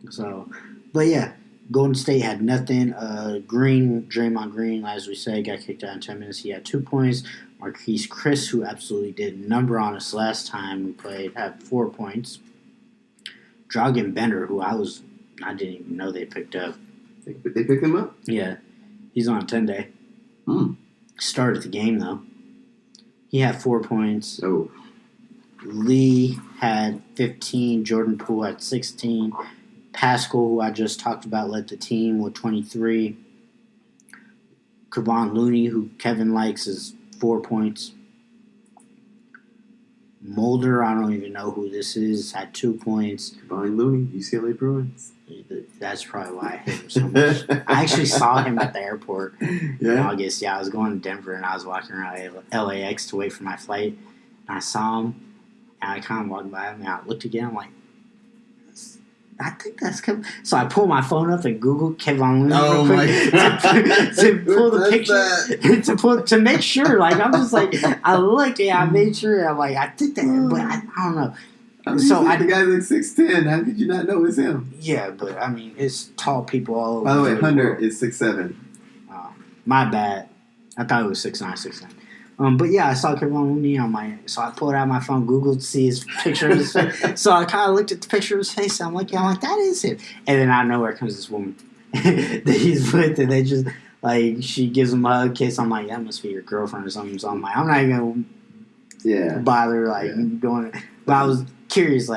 So, but yeah, Golden State had nothing. Draymond Green, as we said, got kicked out in 10 minutes. He had 2 points. Marquise Chris, who absolutely did a number on us last time we played, had 4 points. Dragan Bender, who I didn't even know they picked up. They picked him up? Yeah. He's on a 10-day. Started the game, though. He had 4 points. Oh. Lee had 15. Jordan Poole had 16. Pascal, who I just talked about, led the team with 23. Kevon Looney, who Kevin likes, is 4 points. Mulder, I don't even know who this is, had 2 points. Kevon Looney, UCLA Bruins. That's probably why I hate him so much. I actually saw him at the airport in August. Yeah, I was going to Denver, and I was walking around LAX to wait for my flight. And I saw him, and I kind of walked by him, and I looked again. I'm like, I think that's Kevin. So I pulled my phone up and Googled Kevon Looney real quick to pull the picture to make sure. Like I'm just like I looked and I made sure. I'm like I think that, but I don't know. I mean, so the guy's like 6'10". How could you not know it's him? Yeah, but I mean it's tall people all over. By the way, Hunter is 6'7". My bad. I thought it was 6'9", 6'9". But yeah, I saw Kevon Looney on so I pulled out my phone, Googled to see his picture of his face. So I kind of looked at the picture of his face. And I'm like, that is him. And then out of nowhere comes this woman that he's with, and they just she gives him a hug, kiss. I'm like, that must be your girlfriend or something. So I'm like, I'm not even gonna bother going. But I was curious,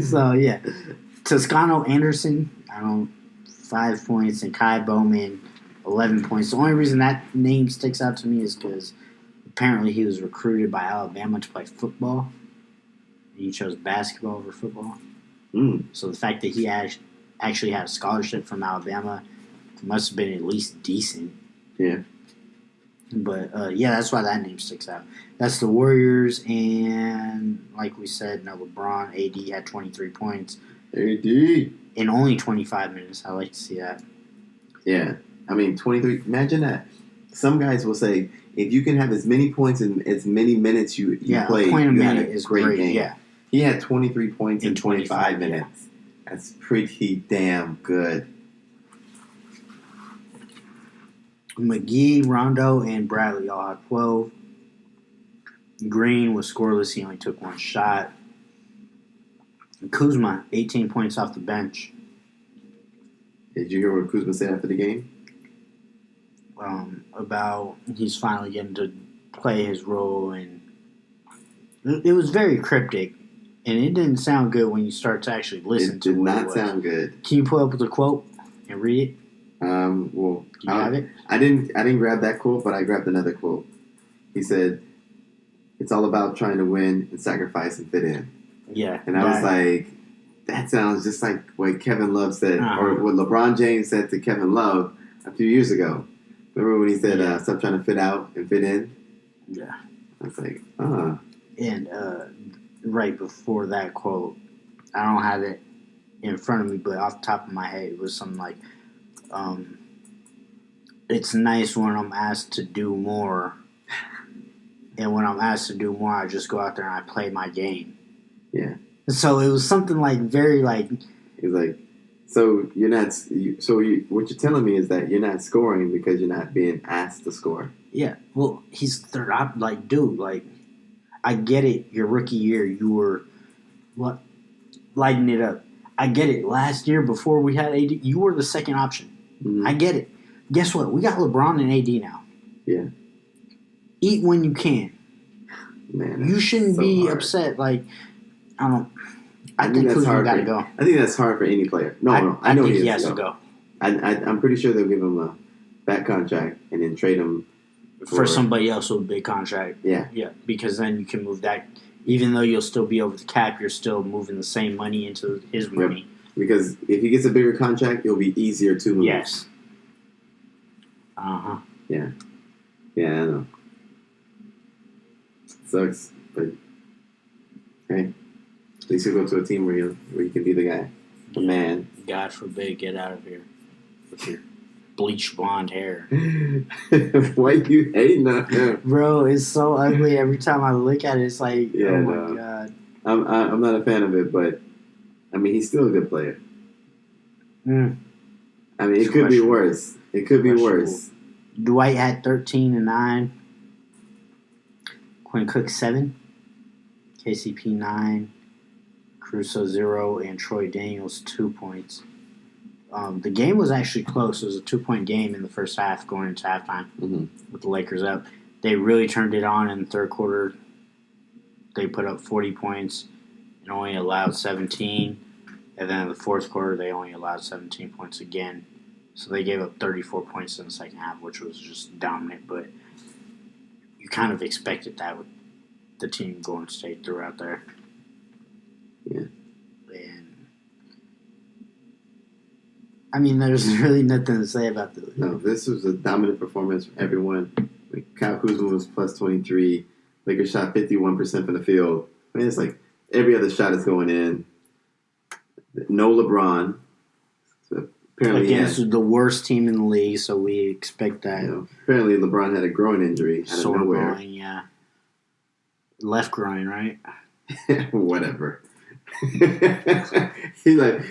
So yeah, Toscano Anderson, 5 points, and Kai Bowman, 11 points. The only reason that name sticks out to me is because apparently he was recruited by Alabama to play football. And he chose basketball over football. So the fact that he actually had a scholarship from Alabama must have been at least decent. Yeah. But, that's why that name sticks out. That's the Warriors, and like we said, LeBron, AD had 23 points. AD. In only 25 minutes. I like to see that. Yeah. I mean, 23. Imagine that. Some guys will say, if you can have as many points in as many minutes you play, a point a you had minute a is great game. Yeah. He had 23 points in 25 minutes. Yeah. That's pretty damn good. McGee, Rondo, and Bradley all had 12. Green was scoreless. He only took one shot. Kuzma, 18 points off the bench. Did you hear what Kuzma said after the game? About he's finally getting to play his role, and it was very cryptic, and it didn't sound good when you start to actually listen to it. It did not sound good. Can you pull up the quote and read it? Well, do you have it? I didn't grab that quote, but I grabbed another quote. He said, "It's all about trying to win and sacrifice and fit in." Yeah, and I was like, that sounds just like what Kevin Love said, or what LeBron James said to Kevin Love a few years ago. Remember when he said, "Stop trying to fit out and fit in"? Yeah, I was like, And right before that quote, I don't have it in front of me, but off the top of my head, it was something like, "It's nice when I'm asked to do more, and when I'm asked to do more, I just go out there and I play my game." Yeah. So it was something very He's like, so you're not. What you're telling me is that you're not scoring because you're not being asked to score. Yeah. Well, he's third. Dude, I get it. Your rookie year, you were lighting it up. I get it. Last year, before we had AD, you were the second option. Mm-hmm. I get it. Guess what? We got LeBron and AD now. Yeah. Eat when you can. Man, you shouldn't so be hard. upset. Like, I don't. I think that's Kuzma hard. got to go. I think that's hard for any player. No, I know think he he has has to go. to go. I'm pretty sure they'll give him a back contract and then trade him For somebody else with a big contract. Yeah. Yeah, because then you can move that. Even though you'll still be over the cap, you're still moving the same money into his money. Because if he gets a bigger contract, it'll be easier to move. Yes. Uh-huh. Yeah. Yeah, I know. Sucks, but hey, at least he'll go to a team where you can be the guy, the man. God forbid, get out of here with your bleach blonde hair. Why you hating on him? Bro, it's so ugly. Every time I look at it, it's like, Yeah, oh no. my God. I'm not a fan of it, but I mean, he's still a good player. Mm. I mean, it could be worse. It could be worse. Dwight had 13 and 9. Quinn Cook 7. KCP 9. Caruso 0. And Troy Daniels 2 points. The game was actually close. It was a 2-point game in the first half going into halftime with the Lakers up. They really turned it on in the third quarter. They put up 40 points and only allowed 17. And then in the fourth quarter, they only allowed 17 points again. So they gave up 34 points in the second half, which was just dominant. But you kind of expected that with the team Golden State threw out there. Yeah. And I mean, there's really nothing to say about this. No, this was a dominant performance from everyone. Kyle Kuzma was plus 23. Lakers shot 51% from the field. I mean, it's like every other shot is going in. No LeBron. So apparently against the worst team in the league, so we expect that. Apparently LeBron had a groin injury out of nowhere. Groin, yeah. Left groin, right? Whatever. He's like,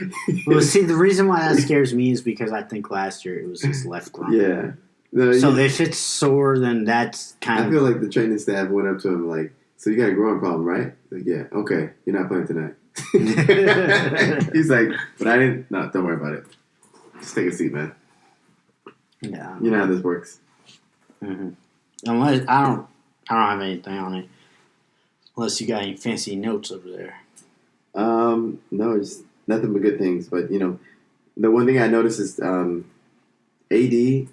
well, see, the reason why that scares me is because I think last year it was his left groin. Yeah. No, so if it's sore, then that's kind of. I feel like the training staff went up to him like, "So you got a groin problem, right?" Like, yeah. Okay, you're not playing tonight. He's like, "But I didn't." No, don't worry about it. Just take a seat, man. Yeah. You know how this works. Mm-hmm. Unless I don't have anything on it. Unless you got any fancy notes over there. No, it's nothing but good things. But the one thing I noticed is AD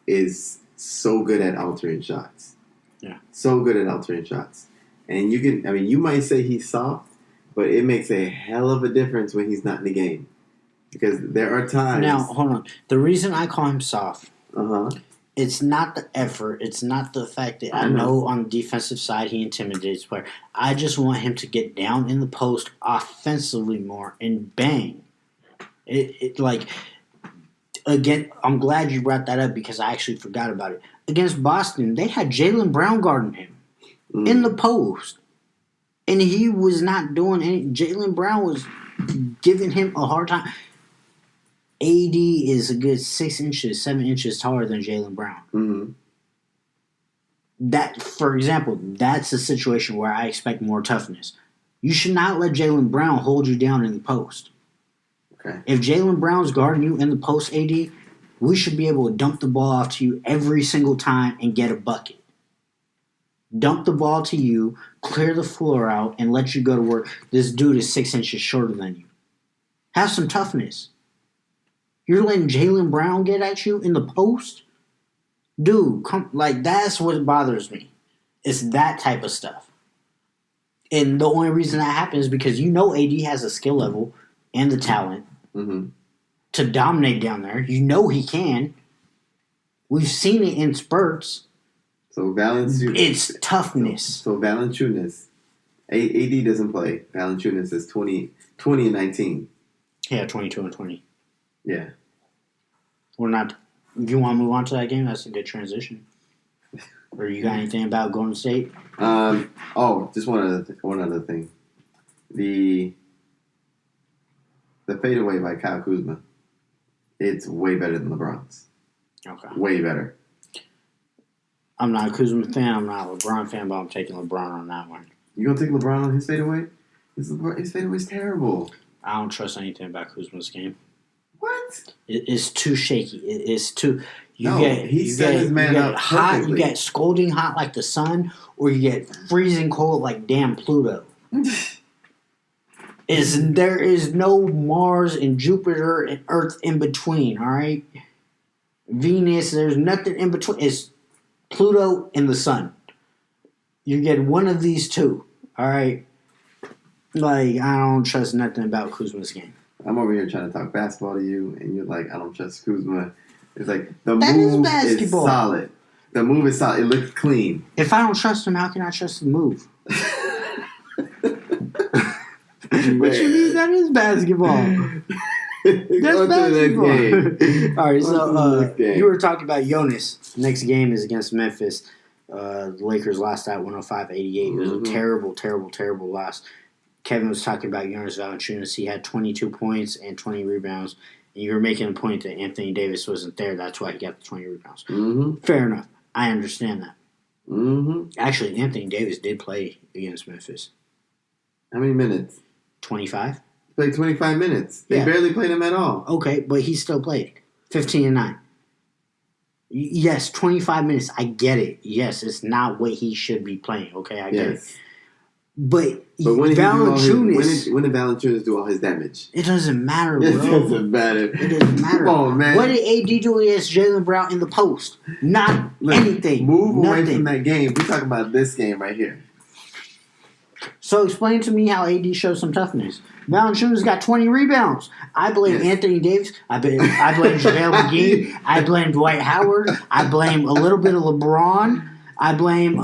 is so good at altering shots. Yeah. So good at altering shots. And you might say he's soft, but it makes a hell of a difference when he's not in the game. Because there are times. Now, hold on. The reason I call him soft, it's not the effort. It's not the fact that I know on the defensive side he intimidates player. I just want him to get down in the post offensively more and bang. Again, I'm glad you brought that up because I actually forgot about it. Against Boston, they had Jaylen Brown guarding him in the post. And he was not doing any. Jaylen Brown was giving him a hard time. AD is a good 6 inches, 7 inches taller than Jaylen Brown. Mm-hmm. That, for example, that's a situation where I expect more toughness. You should not let Jaylen Brown hold you down in the post. Okay. If Jaylen Brown's guarding you in the post, AD, we should be able to dump the ball off to you every single time and get a bucket. Dump the ball to you, clear the floor out, and let you go to work. This dude is 6 inches shorter than you. Have some toughness. You're letting Jaylen Brown get at you in the post? Dude, that's what bothers me. It's that type of stuff. And the only reason that happens is because AD has a skill level and the talent to dominate down there. He can. We've seen it in spurts. So Valanciunas. It's toughness. So Valanciunas. AD doesn't play. Valanciunas is 20 and 19. Yeah, 22 and 20. Yeah. We're not. If you want to move on to that game, that's a good transition. Or you got anything about Golden State? Just one other thing. The fadeaway by Kyle Kuzma, it's way better than LeBron's. Okay. Way better. I'm not a Kuzma fan. I'm not a LeBron fan, but I'm taking LeBron on that one. You gonna take LeBron on his fadeaway? His fadeaway's terrible. I don't trust anything about Kuzma's game. What? It's too shaky. It's too. You he set his man up hot. perfectly. You get scalding hot like the sun, or you get freezing cold like damn Pluto. There is no Mars and Jupiter and Earth in between. All right, Venus. There's nothing in between. It's Pluto and the sun. You get one of these two. All right. Like, I don't trust nothing about Kuzma's game. I'm over here trying to talk basketball to you, and you're like, I don't trust Kuzma. It's like, the That move is solid. The move is solid. It looks clean. If I don't trust him, how can I trust the move? What you mean? That is basketball. That's basketball. All right, so you were talking about Jonas. Next game is against Memphis. The Lakers lost that 105-88. It was a terrible, terrible, terrible loss. Kevin was talking about Jonas Valanciunas. He had 22 points and 20 rebounds. And you were making a point that Anthony Davis wasn't there. That's why he got the 20 rebounds. Mm-hmm. Fair enough. I understand that. Mm-hmm. Actually, Anthony Davis did play against Memphis. How many minutes? 25? He played 25 minutes. They barely played him at all. Okay, but he still played. 15-9. Yes, 25 minutes. I get it. Yes, it's not what he should be playing. Okay, I get it. But when Valanciunas... When did Valanciunas do all his damage? It doesn't matter, bro. It doesn't matter. It doesn't matter. Come on, man. What did AD do against Jaylen Brown in the post? Not anything. Move Nothing. away from that game. We're talking about this game right here. So explain to me how AD shows some toughness. Valanciunas got 20 rebounds. I blame Anthony Davis. I blame JaVale McGee. I blame Dwight Howard. I blame a little bit of LeBron. I blame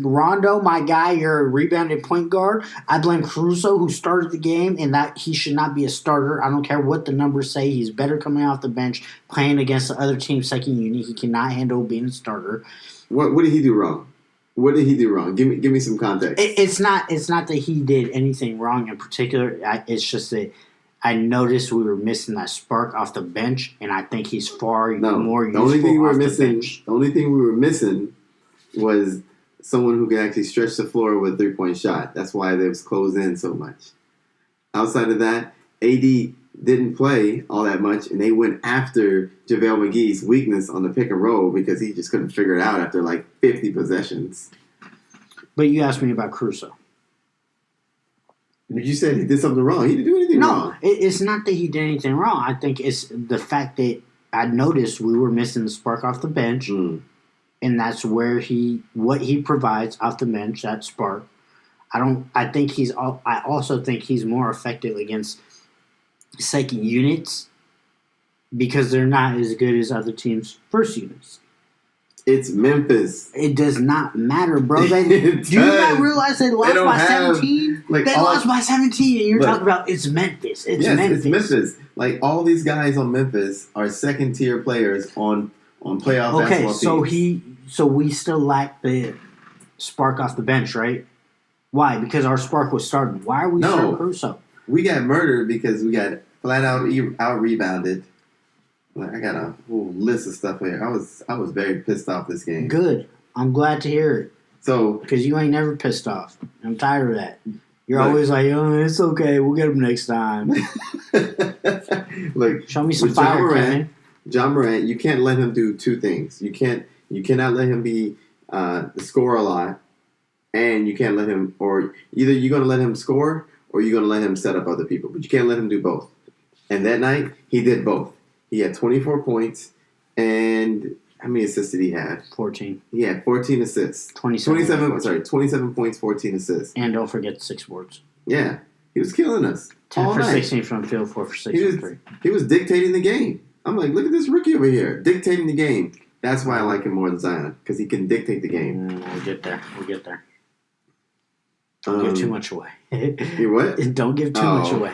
Rondo, my guy, your rebounded point guard. I blame Caruso, who started the game, and that he should not be a starter. I don't care what the numbers say. He's better coming off the bench, playing against the other team's second unit. He cannot handle being a starter. What did he do wrong? What did he do wrong? Give me some context. It's not that he did anything wrong in particular. It's just that I noticed we were missing that spark off the bench, and I think he's more useful the only thing bench. The only thing we were missing was someone who can actually stretch the floor with a three-point shot. That's why they was closed in so much. Outside of that, AD didn't play all that much, and they went after JaVale McGee's weakness on the pick and roll because he just couldn't figure it out after like 50 possessions. But you asked me about Caruso. You said he did something wrong. He didn't do anything wrong. No, it's not that he did anything wrong. I think it's the fact that I noticed we were missing the spark off the bench. And that's where what he provides off the bench, that spark. I also think he's more effective against second units because they're not as good as other teams' first units. It's Memphis. It does not matter, bro. Do you not realize they lost by 17? They lost by 17, and you're talking about it's Memphis. It's Memphis. Like, all these guys on Memphis are second-tier players on playoff basketball teams. So we still lack the spark off the bench, right? Why? Because our spark was starting. Why are we starting Caruso? We got murdered because we got flat out rebounded. I got a whole list of stuff here. I was very pissed off this game. Good. I'm glad to hear it. So, because you ain't never pissed off. I'm tired of that. You're always like, oh, it's okay. We'll get them next time. Look, show me some fire, Kevin. John Morant, you can't let him do two things. You cannot let him be score a lot, and you can't let him, or either you're going to let him score or you're going to let him set up other people. But you can't let him do both. And that night, he did both. He had 24 points, and how many assists did he have? 14. He had 14 assists. 27 points, 14 assists. And don't forget 6 boards. Yeah. He was killing us. 10 for 16 from the field, 4 for 6 from 3. He was dictating the game. I'm like, look at this rookie over here, dictating the game. That's why I like him more than Zion, because he can dictate the game. We'll get there. Don't give too much away. You what? Don't give too much away.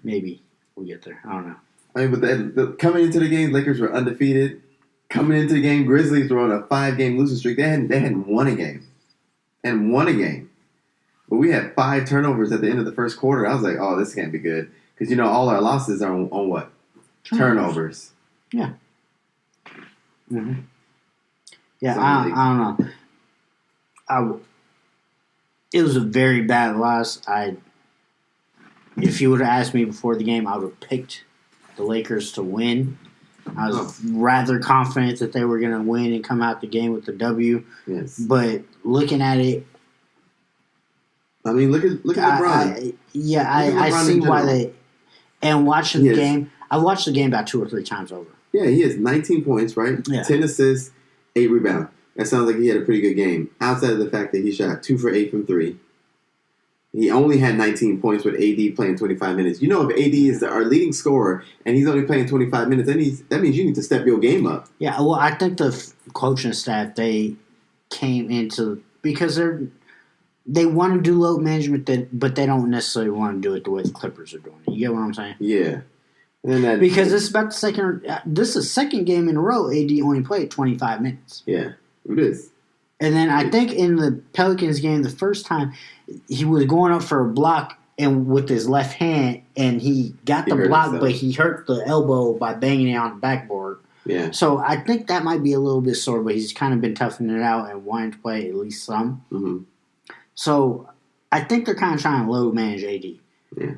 Maybe we'll get there. I don't know. I mean, but coming into the game, Lakers were undefeated. Coming into the game, Grizzlies were on a 5-game losing streak. They hadn't won a game. But we had 5 turnovers at the end of the first quarter. I was like, oh, this can't be good. Because, all our losses are on what? Turnovers. Yeah. Mm-hmm. Yeah, Something I don't know. It was a very bad loss. If you would have asked me before the game, I would have picked the Lakers to win. I was rather confident that they were going to win and come out the game with the W. Yes. But looking at it, I mean, look at LeBron. I see why they. And watching the game, I watched the game about 2 or 3 times over. Yeah, he has 19 points, right? Yeah. 10 assists, 8 rebounds. That sounds like he had a pretty good game. Outside of the fact that he shot 2 for 8 from 3. He only had 19 points with AD playing 25 minutes. You know, if AD is our leading scorer and he's only playing 25 minutes, that means you need to step your game up. Yeah, well, I think the coaching staff, they came into because they want to do load management, but they don't necessarily want to do it the way the Clippers are doing it. You get what I'm saying? Yeah. Because this is about this is the second game in a row AD only played 25 minutes. Yeah, it is. And then I think in the Pelicans game, the first time, he was going up for a block and with his left hand, and he got the block, but he hurt the elbow by banging it on the backboard. Yeah. So I think that might be a little bit sore, but he's kind of been toughing it out and wanting to play at least some. Mm-hmm. So I think they're kind of trying to load manage AD. Yeah.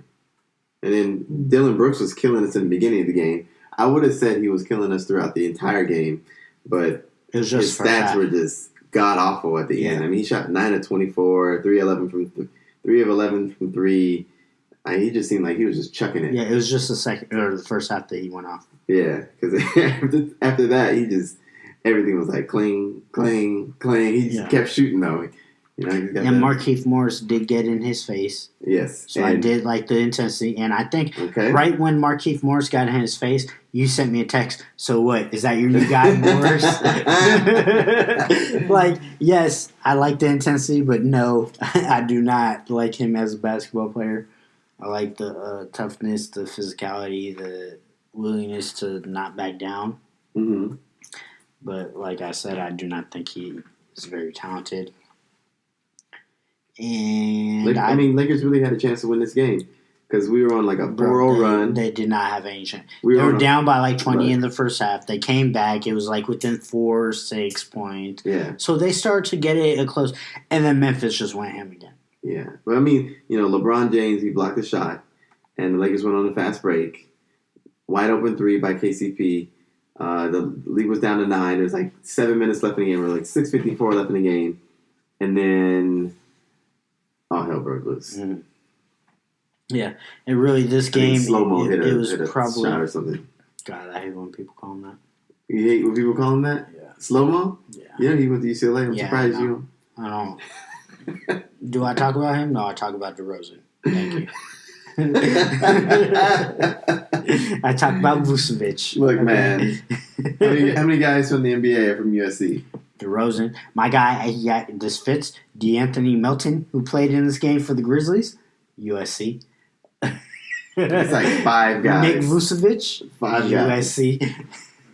And then Dylan Brooks was killing us in the beginning of the game. I would have said he was killing us throughout the entire game, but his stats were just god awful at the end. I mean, he shot 9 of 24, 3 of 11 from 3. He just seemed like he was just chucking it. Yeah, it was just the first half that he went off. Yeah, because after that, everything was like cling, cling, cling. He just kept shooting though. You know, and Markieff Morris did get in his face. Yes. So I did like the intensity. And I think right when Markieff Morris got in his face, you sent me a text. So what? Is that your new guy, Morris? Yes, I like the intensity, but no, I do not like him as a basketball player. I like the toughness, the physicality, the willingness to not back down. Mm-hmm. But like I said, I do not think he is very talented. And Lakers really had a chance to win this game because we were on like a 4-0 run. They did not have any chance. They were down by like 20 in the first half. They came back. It was like within 4 or 6 points. Yeah. So they started to get it close, and then Memphis just went ham again. Yeah. But I mean, LeBron James, he blocked the shot, and the Lakers went on a fast break. Wide open 3 by KCP. The league was down to 9. There's like 7 minutes left in the game, or like 6:54 left in the game, and then all hell broke loose. Mm. Yeah, and really, this game slow-mo it was probably shot or something. God, I hate when people call him that. You hate when people call him that? Yeah. Slow-mo? Yeah. Yeah, he went to UCLA. I'm surprised you. I don't. Do I talk about him? No, I talk about DeRozan. Thank you. I talk about Vucevic. Look, man. How many guys from the NBA are from USC? DeRozan. My guy, this fits. DeAnthony Melton, who played in this game for the Grizzlies. USC. It's like 5 guys. Nick Vucevic. 5 guys. USC.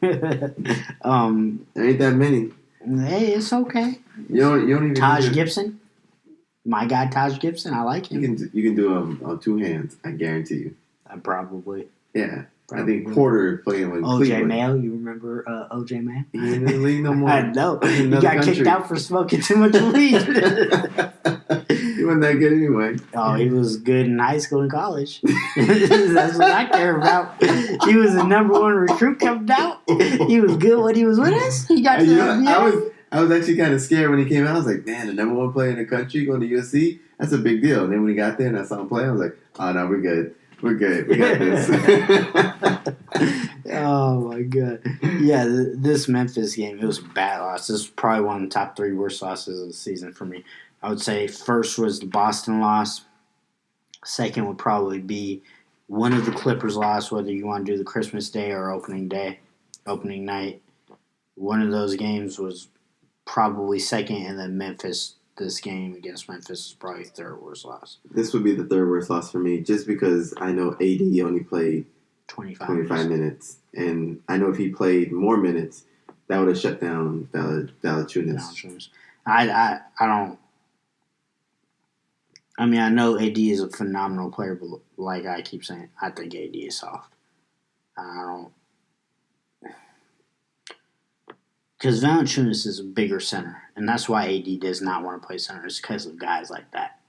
There ain't that many. Hey, it's okay. You don't even Taj Gibson. My guy, Taj Gibson. I like him. You can do him on 2 hands. I guarantee you. Probably. Yeah. Probably. I think Porter playing with OJ Mayo. You remember OJ Mayo? He ain't in the league no more. I know. He got kicked out for smoking too much weed. He wasn't that good anyway. Oh, he was good in high school and college. That's what I care about. He was the #1 recruit coming out. He was good when he was with us. He got to the NBA. I was actually kind of scared when he came out. I was like, man, the #1 player in the country going to USC? That's a big deal. And then when he got there and I saw him play, I was like, oh, no, we're good. We're good. We got this. Oh, my God. Yeah, this Memphis game, it was a bad loss. This was probably one of the top 3 worst losses of the season for me. I would say first was the Boston loss. Second would probably be one of the Clippers loss, whether you want to do the Christmas Day or opening night. One of those games was probably second, and then this game against Memphis is probably third worst loss. This would be the third worst loss for me, just because I know AD only played 25 minutes. And I know if he played more minutes, that would have shut down Valanciunas. I don't. I mean, I know AD is a phenomenal player, but like I keep saying, I think AD is soft. I don't. Because Valanciunas is a bigger center, and that's why AD does not want to play center. It's because of guys like that.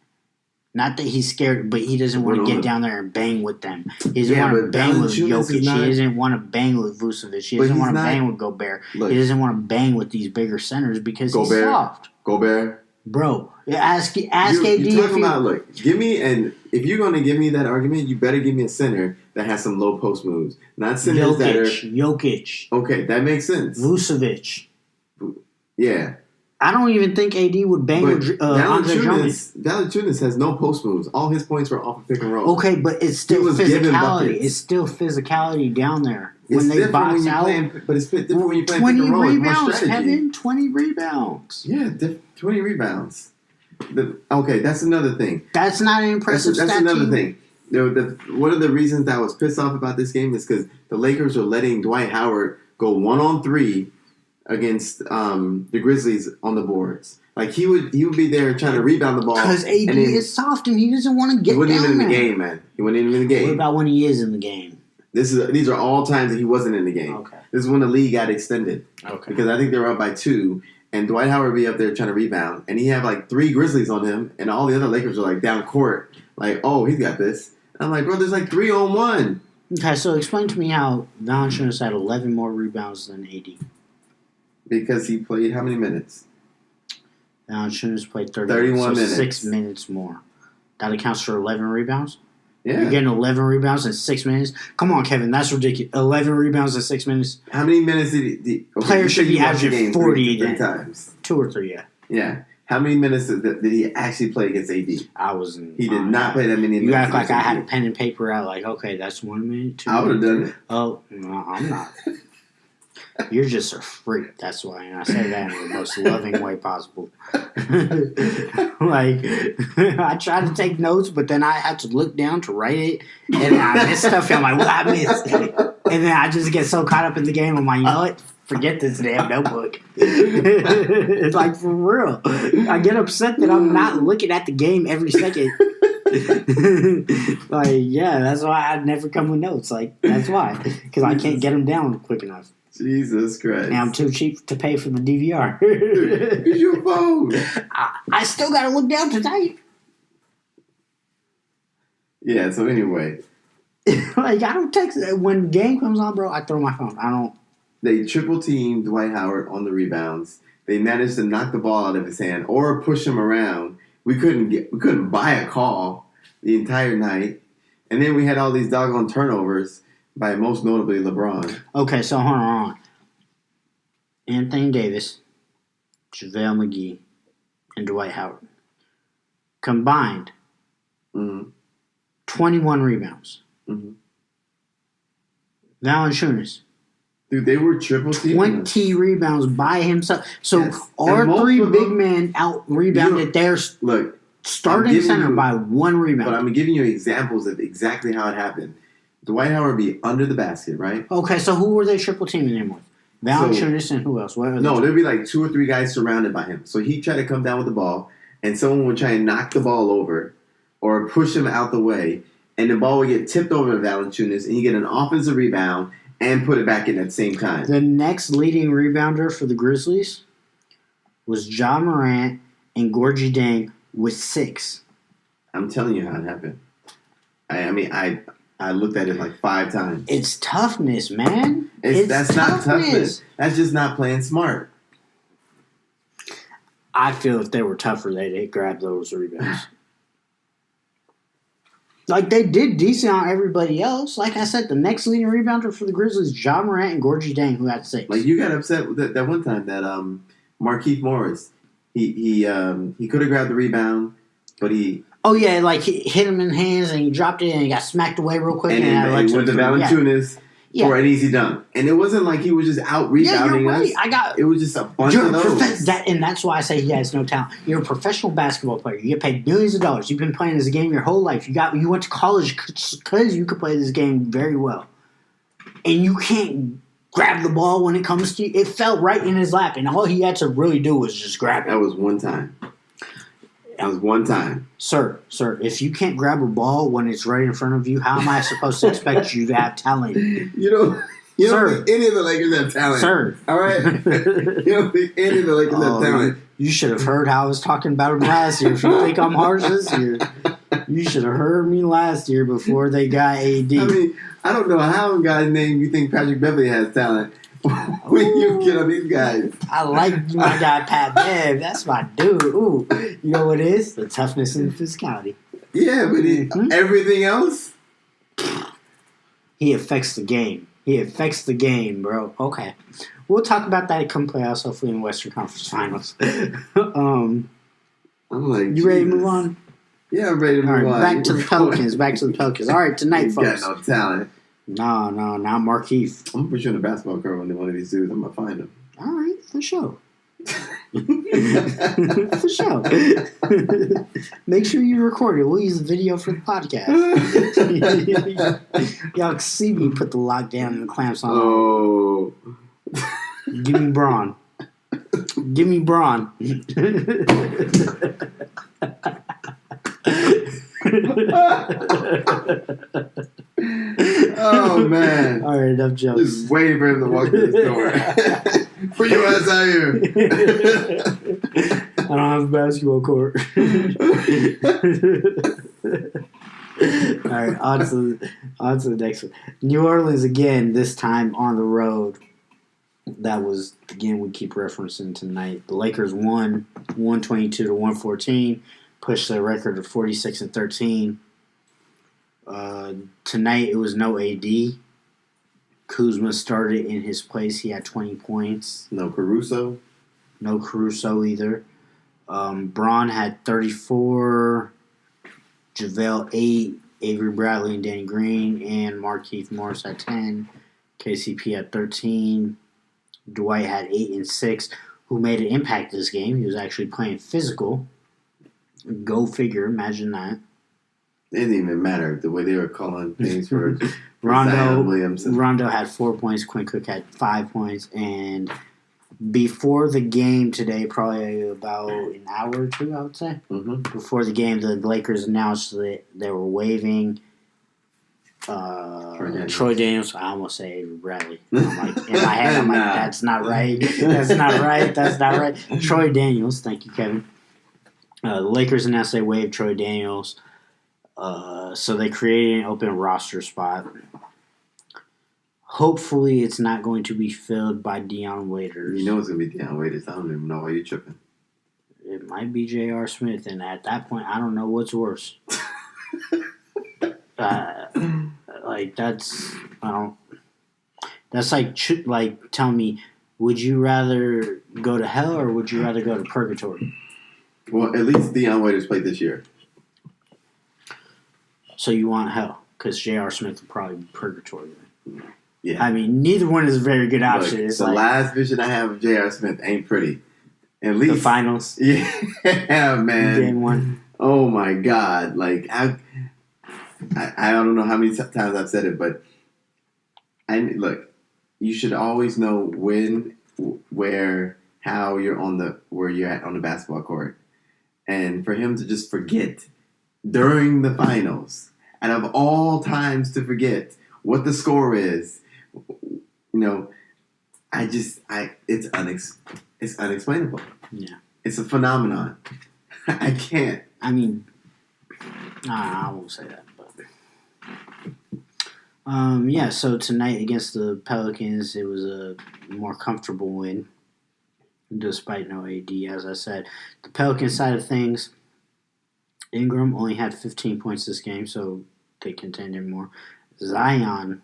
Not that he's scared, but he doesn't want to get down there and bang with them. He doesn't want to bang with Jokic. He doesn't want to bang with Vucevic. He doesn't want to bang with Gobert. Look, he doesn't want to bang with these bigger centers because he's soft. Gobert. Bro, ask AD. If you're going to give me that argument, you better give me a center that has some low post moves. Not centers Jokic. Okay, that makes sense. Vucevic. Yeah. I don't even think AD would bang with Andre Drummond. Valanciunas has no post moves. All his points were off of pick and roll. Okay, but it's still physicality. It's still physicality down there. When they box out. But it's different when you play pick and roll. 20 rebounds, Kevin. 20 rebounds. Yeah, 20 rebounds. Okay, that's another thing. That's not an impressive stat. That's another thing. One of the reasons that I was pissed off about this game is because the Lakers are letting Dwight Howard go 1-on-3 against the Grizzlies on the boards. Like he would be there trying to rebound the ball because AD is soft and he doesn't want to get down there. He wasn't even in the game, man. He wasn't even in the game. What about when he is in the game? These are all times that he wasn't in the game. Okay. This is when the league got extended. Okay. Because I think they were up by 2, and Dwight Howard would be up there trying to rebound, and he had like 3 Grizzlies on him, and all the other Lakers were like down court, like, oh, he's got this. And I'm like, bro, there's like 3-on-1. Okay, so explain to me how Valanciunas had 11 more rebounds than AD. Because he played how many minutes? Valanciunas played 31 minutes. 6 minutes more. That accounts for 11 rebounds? Yeah. You're getting 11 rebounds in 6 minutes? Come on, Kevin. That's ridiculous. 11 rebounds in 6 minutes? How many minutes did he... Players should be averaging 40 three times. 2 or 3, yeah. Yeah. How many minutes did he actually play against AD? He did not play that many minutes. You act like I had a pen and paper out, like, okay, that's 1 minute, 2 minutes. I would have done it. Oh, no, I'm not. You're just a freak. That's why. And I say that in the most loving way possible. Like, I try to take notes, but then I have to look down to write it. And I miss stuff. And I'm like, what I missed? And then I just get so caught up in the game. I'm like, you know what? Forget this damn notebook. It's like, for real. I get upset that I'm not looking at the game every second. Like, yeah, that's why I never come with notes. Like, that's why. Because I can't get them down quick enough. Jesus Christ. And I'm too cheap to pay for the DVR. Use your phone. I still got to look down to type. Yeah, so anyway. Like, I don't text. When the game comes on, bro, I throw my phone. I don't. They triple teamed Dwight Howard on the rebounds. They managed to knock the ball out of his hand or push him around. We couldn't buy a call the entire night. And then we had all these doggone turnovers by most notably LeBron. Okay, so hold on. Anthony Davis, JaVale McGee, and Dwight Howard combined 21 rebounds. Mm-hmm. Valanciunas. Dude, they were triple teaming 20 rebounds by himself. So our 3 big men out rebounded their starting center by 1 rebound. But I'm giving you examples of exactly how it happened. Dwight Howard would be under the basket, right? Okay, so who were they triple teaming him with? Valanciunas and who else? There'd be like 2 or 3 guys surrounded by him. So he'd try to come down with the ball, and someone would try and knock the ball over or push him out the way, and the ball would get tipped over to Valanciunas, and he'd get an offensive rebound and put it back in at the same time. The next leading rebounder for the Grizzlies was Ja Morant and Gorgie Dang with 6. I'm telling you how it happened. I looked at it like 5 times. It's toughness, man. That's not toughness. That's just not playing smart. I feel if they were tougher, they'd grab those rebounds. Like, they did decent on everybody else. Like I said, the next leading rebounder for the Grizzlies, Ja Morant and Gorgie Dang, who had 6. Like, you got upset with that one time that Markieff Morris, he could have grabbed the rebound, but he... Oh, yeah, like, he hit him in the hands, and he dropped it, and he got smacked away real quick. And went to Valanciunas for an easy dunk. And it wasn't like he was just out rebounding us. It was just a bunch of those. And that's why I say he has no talent. You're a professional basketball player. You get paid millions of dollars. You've been playing this game your whole life. You went to college because you could play this game very well. And you can't grab the ball when it comes to you. It fell right in his lap, and all he had to really do was just grab it. That was one time. Sir, if you can't grab a ball when it's right in front of you, how am I supposed to expect you to have talent? You You don't Sir. think any of the Lakers have talent. Sir. All right? You don't think any of the Lakers have talent. You should have heard how I was talking about him last year. If you think I'm harsh this year, you should have heard me last year before they got AD. I mean, I don't know how a guy's name you think Patrick Beverly has talent when you get on these guys. I like my guy Pat Bev. That's my dude. Ooh. You know what it is? The toughness and the physicality. Yeah, but everything else? He affects the game. He affects the game, bro. Okay. We'll talk about that come playoffs, hopefully in the Western Conference Finals. I'm like, you ready to move on? Yeah, I'm ready to move on. Back to the Pelicans. All right, tonight, folks. Got no talent. No, not Markeith. I'm gonna put you on a basketball court one of these dudes. I'm gonna find him. All right, for sure. For sure. Make sure you record it. We'll use the video for the podcast. Y'all can see me put the lockdown and the clamps on. Oh. Give me Braun. Give me Braun. Oh man! All right, enough jokes. Just waiting for him to walk through the door. For your ass out here. I don't have a basketball court. All right, on to the next one. New Orleans again. This time on the road. That was again we keep referencing tonight. The Lakers won 122 to 114, pushed their record to 46-13. Tonight it was no AD. Kuzma started in his place. He had 20 points. No Caruso. No Caruso either. Braun had 34. JaVale 8. Avery Bradley and Danny Green. And Markieff Morris had 10. KCP had 13. Dwight had 8 and 6. Who made an impact this game. He was actually playing physical. Go figure. Imagine that. It didn't even matter the way they were calling things for Rondo had 4 points. Quinn Cook had 5 points. And before the game today, probably about an hour or two, I would say. Mm-hmm. Before the game, the Lakers announced that they were waiving Troy Daniels. I almost say Avery Bradley. I'm like, in my head, I'm like, that's not right. That's not right. That's not right. Troy Daniels. Thank you, Kevin. The Lakers announced they waived Troy Daniels. So they created an open roster spot. Hopefully, it's not going to be filled by Dion Waiters. You know it's going to be Dion Waiters. I don't even know why you're tripping. It might be J.R. Smith, and at that point, I don't know what's worse. That's like tell me, would you rather go to hell or would you rather go to purgatory? Well, at least Dion Waiters played this year. So you want hell because J.R. Smith will probably be purgatory. Yeah, I mean neither one is a very good option. Look, it's the like, last vision I have of J.R. Smith ain't pretty. At least the finals. Yeah, man. Game 1. Oh my God! Like I don't know how many times I've said it, but look, you should always know when, where, how where you're at on the basketball court, and for him to just forget during the finals, and of all times to forget what the score is, it's unexplainable. Yeah, it's a phenomenon. I can't. I mean, I won't say that, but yeah. So tonight against the Pelicans, it was a more comfortable win, despite no AD. As I said, the Pelicans side of things, Ingram only had 15 points this game, so they contended more. Zion,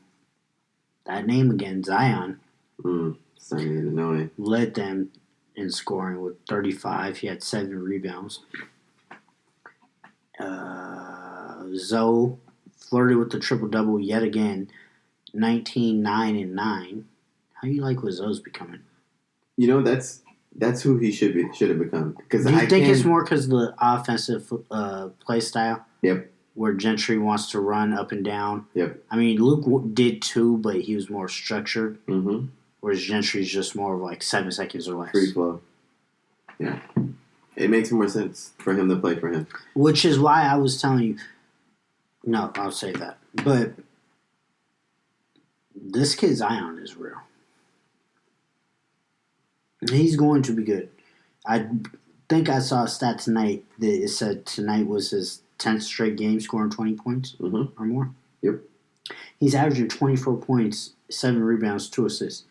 that name again, Zion, led them in scoring with 35. He had 7 rebounds. Zoe flirted with the triple-double yet again, 19, 9, and 9. How do you like what Zoe's becoming? That's who he should have become. Do you think it's more because of the offensive play style? Yep. Where Gentry wants to run up and down. Yep. I mean, Luke did too, but he was more structured. Mm-hmm. Whereas Gentry's just more of like 7 seconds or less. Free flow. Yeah. It makes more sense for him to play for him. Which is why I was telling you. No, I'll say that. But This kid Zion is real. He's going to be good. I think I saw a stat tonight that it said tonight was his 10th straight game scoring 20 points or more. Yep. He's averaging 24 points, 7 rebounds, 2 assists,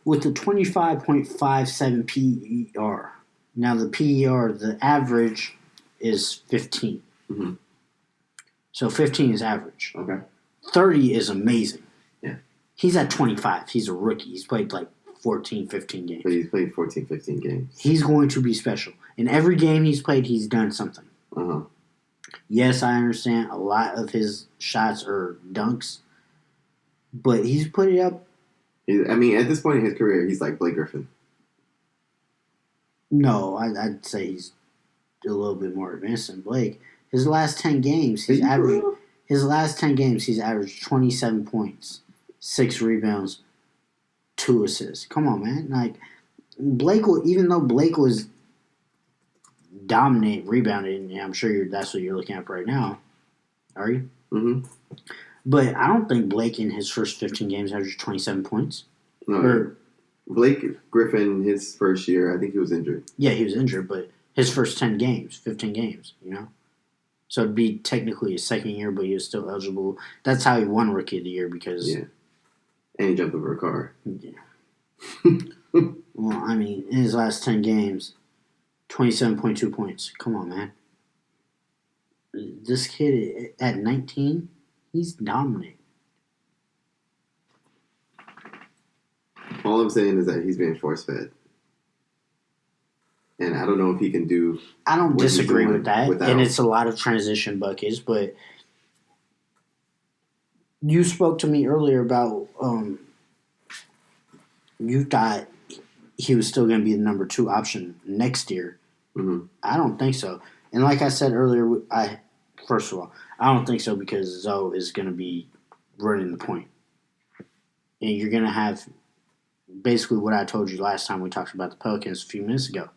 with a 25.57 PER. Now, the PER, the average is 15. Mm-hmm. So 15 is average. Okay. 30 is amazing. Yeah. He's at 25. He's a rookie. He's played like 14, 15 games. But he's played 14, 15 games. He's going to be special. In every game he's played, he's done something. Uh-huh. Yes, I understand a lot of his shots are dunks, but he's put it up. I mean, at this point in his career, he's like Blake Griffin. No, I'd say he's a little bit more advanced than Blake. His last 10 games, he's averaged 27 points, 6 rebounds, 2 assists. Come on, man. Like Blake, even though Blake was dominant rebounding, and I'm sure that's what you're looking at right now. Are you? Mm-hmm. But I don't think Blake in his first 15 games averaged 27 points. No, Blake Griffin, his first year, I think he was injured. Yeah, he was injured, but his first 10 games, 15 games, So it'd be technically his second year, but he was still eligible. That's how he won Rookie of the Year because... Yeah. And he jumped over a car. Yeah. Well, I mean, in his last 10 games, 27.2 points. Come on, man. This kid at 19, he's dominant. All I'm saying is that he's being force-fed. And I don't know if he can do... I don't disagree with that. And it's a lot of transition buckets, but you spoke to me earlier about you thought he was still going to be the number 2 option next year. Mm-hmm. I don't think so. And like I said earlier, first of all, I don't think so because Zoe is going to be running the point. And you're going to have basically what I told you last time we talked about the Pelicans a few minutes ago.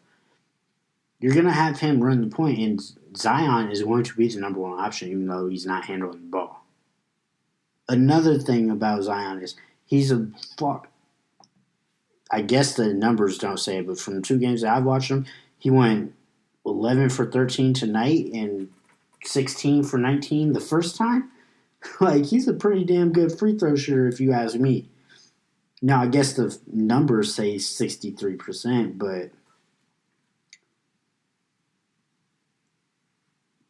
You're going to have him run the point, and Zion is going to be the number 1 option, even though he's not handling the ball. Another thing about Zion is he's a fuck. I guess the numbers don't say it, but from the 2 games that I've watched him, he went 11 for 13 tonight and 16 for 19 the first time. Like, he's a pretty damn good free throw shooter, if you ask me. Now, I guess the numbers say 63%, but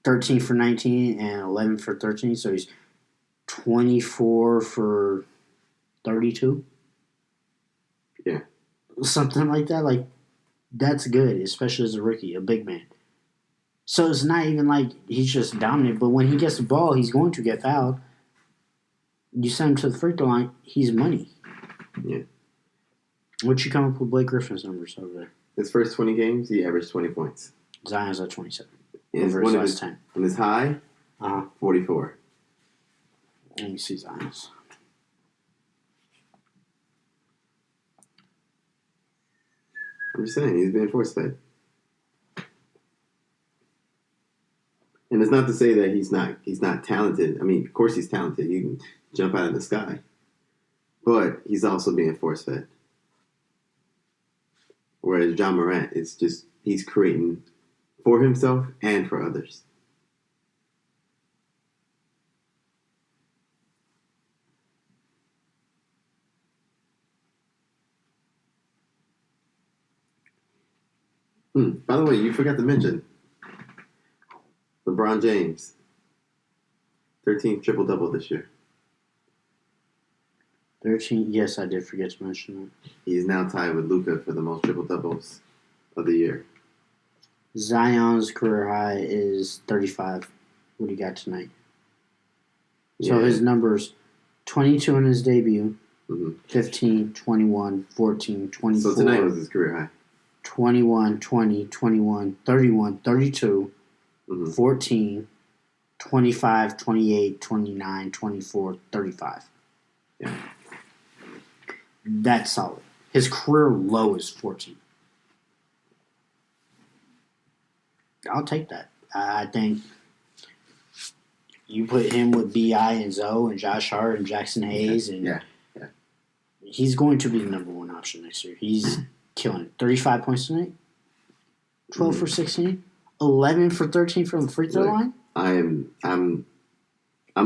13 for 19 and 11 for 13, so he's 24 for 32. Yeah. Something like that. Like, that's good, especially as a rookie, a big man. So it's not even like he's just dominant, but when he gets the ball, he's going to get fouled. You send him to the free throw line, he's money. Yeah. What'd you come up with Blake Griffin's numbers over there? His first 20 games, he averaged 20 points. Zion's at 27. And Over his last 10. And his high, 44. Let me see Zion's. I'm just saying, he's being force-fed. And it's not to say that he's not talented. I mean, of course he's talented. He can jump out of the sky. But he's also being force-fed. Whereas John Morant is just, he's creating for himself and for others. By the way, you forgot to mention LeBron James. 13th triple-double this year. 13? Yes, I did forget to mention that. He is now tied with Luka for the most triple-doubles of the year. Zion's career high is 35. What do you got tonight? So his numbers, 22 in his debut, 15, 21, 14, 24. So tonight was his career high. 21, 20, 21, 31, 32, 14, 25, 28, 29, 24, 35. Yeah. That's solid. His career low is 14. I'll take that. I think you put him with B.I. and Zoe and Josh Hart and Jackson Hayes and he's going to be the number one option next year. He's killing it. 35 points tonight, 12 for 16, 11 for 13 from the free throw line. I'm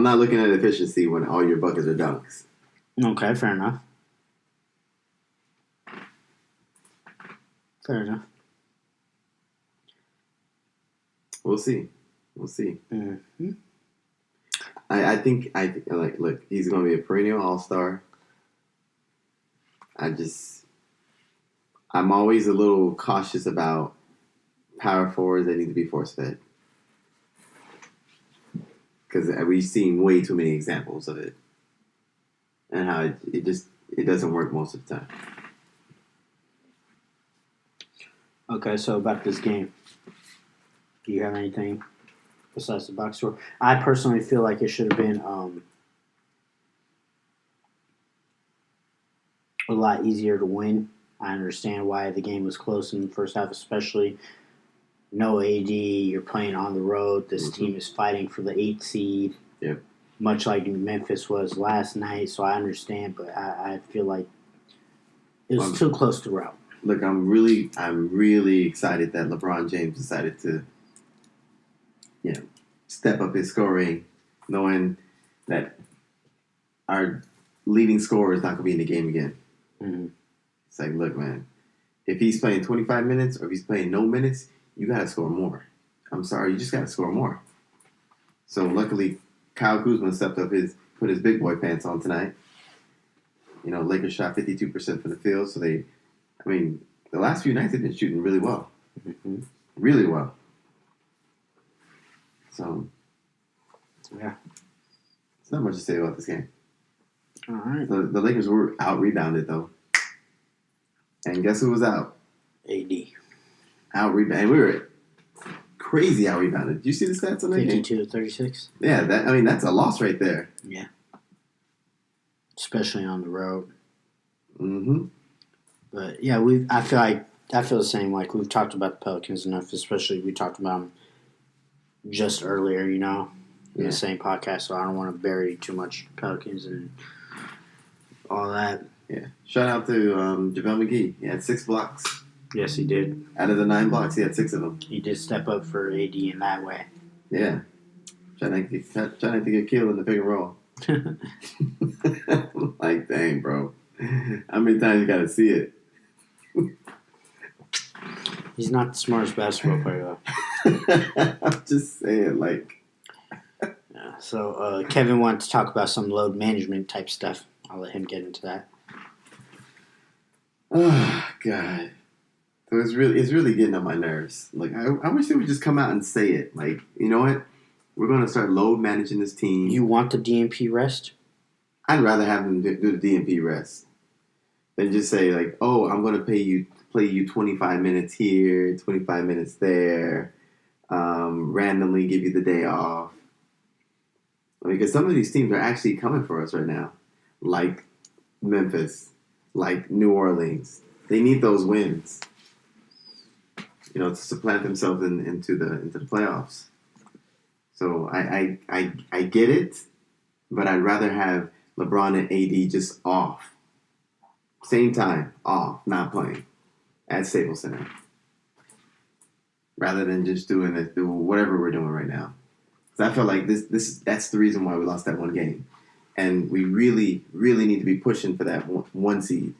not looking at efficiency when all your buckets are dunks. Okay, fair enough. Fair enough. We'll see. Mm-hmm. I think look, he's going to be a perennial all-star. I'm always a little cautious about power forwards that need to be force-fed. Because we've seen way too many examples of it. And how it doesn't work most of the time. Okay, so about this game. Do you have anything besides the box score? I personally feel like it should have been a lot easier to win. I understand why the game was close in the first half, especially no AD. You're playing on the road. This team is fighting for the 8th seed. Yep. Much like Memphis was last night, so I understand, but I feel like it was too close to route. Look, I'm really excited that LeBron James decided to, step up his scoring, knowing that our leading scorer is not going to be in the game again. Mm-hmm. It's like, look, man, if he's playing 25 minutes or if he's playing no minutes, you got to score more. I'm sorry, you just got to score more. So luckily, Kyle Kuzma stepped up put his big boy pants on tonight. Lakers shot 52% from the field, so the last few nights they've been shooting really well. Mm-hmm. Really well. So, yeah. There's not much to say about this game. All right. The Lakers were out-rebounded, though. And guess who was out? AD. Out-rebounded. We were crazy out-rebounded. Did you see the stats on that 52 to 36? Yeah, that's a loss right there. Yeah. Especially on the road. Mm-hmm. But yeah, I feel the same. Like we've talked about the Pelicans enough, especially we talked about them just earlier, in the same podcast. So I don't want to bury too much Pelicans and all that. Yeah. Shout out to JaVale McGee. He had 6 blocks. Yes, he did. Out of the 9 blocks, he had 6 of them. He did step up for AD in that way. Yeah. Trying not to get killed in the pick and roll. Like, dang, bro. How many times you got to see it? He's not the smartest basketball player, though. I'm just saying, like. Yeah, so Kevin wanted to talk about some load management type stuff. I'll let him get into that. Oh, God. So it's really getting on my nerves. Like, I wish they would just come out and say it. Like, you know what? We're going to start load managing this team. You want the DNP rest? I'd rather have them do the DNP rest than just say, like, oh, I'm going to play you 25 minutes here, 25 minutes there, randomly give you the day off. Because some of these teams are actually coming for us right now, like Memphis, like New Orleans. They need those wins, to supplant themselves into the playoffs. So I get it, but I'd rather have LeBron and AD just off. Same time, off, not playing at Staples Center. Rather than just doing whatever we're doing right now. Because I feel like that's the reason why we lost that one game. And we really, really need to be pushing for that one seed.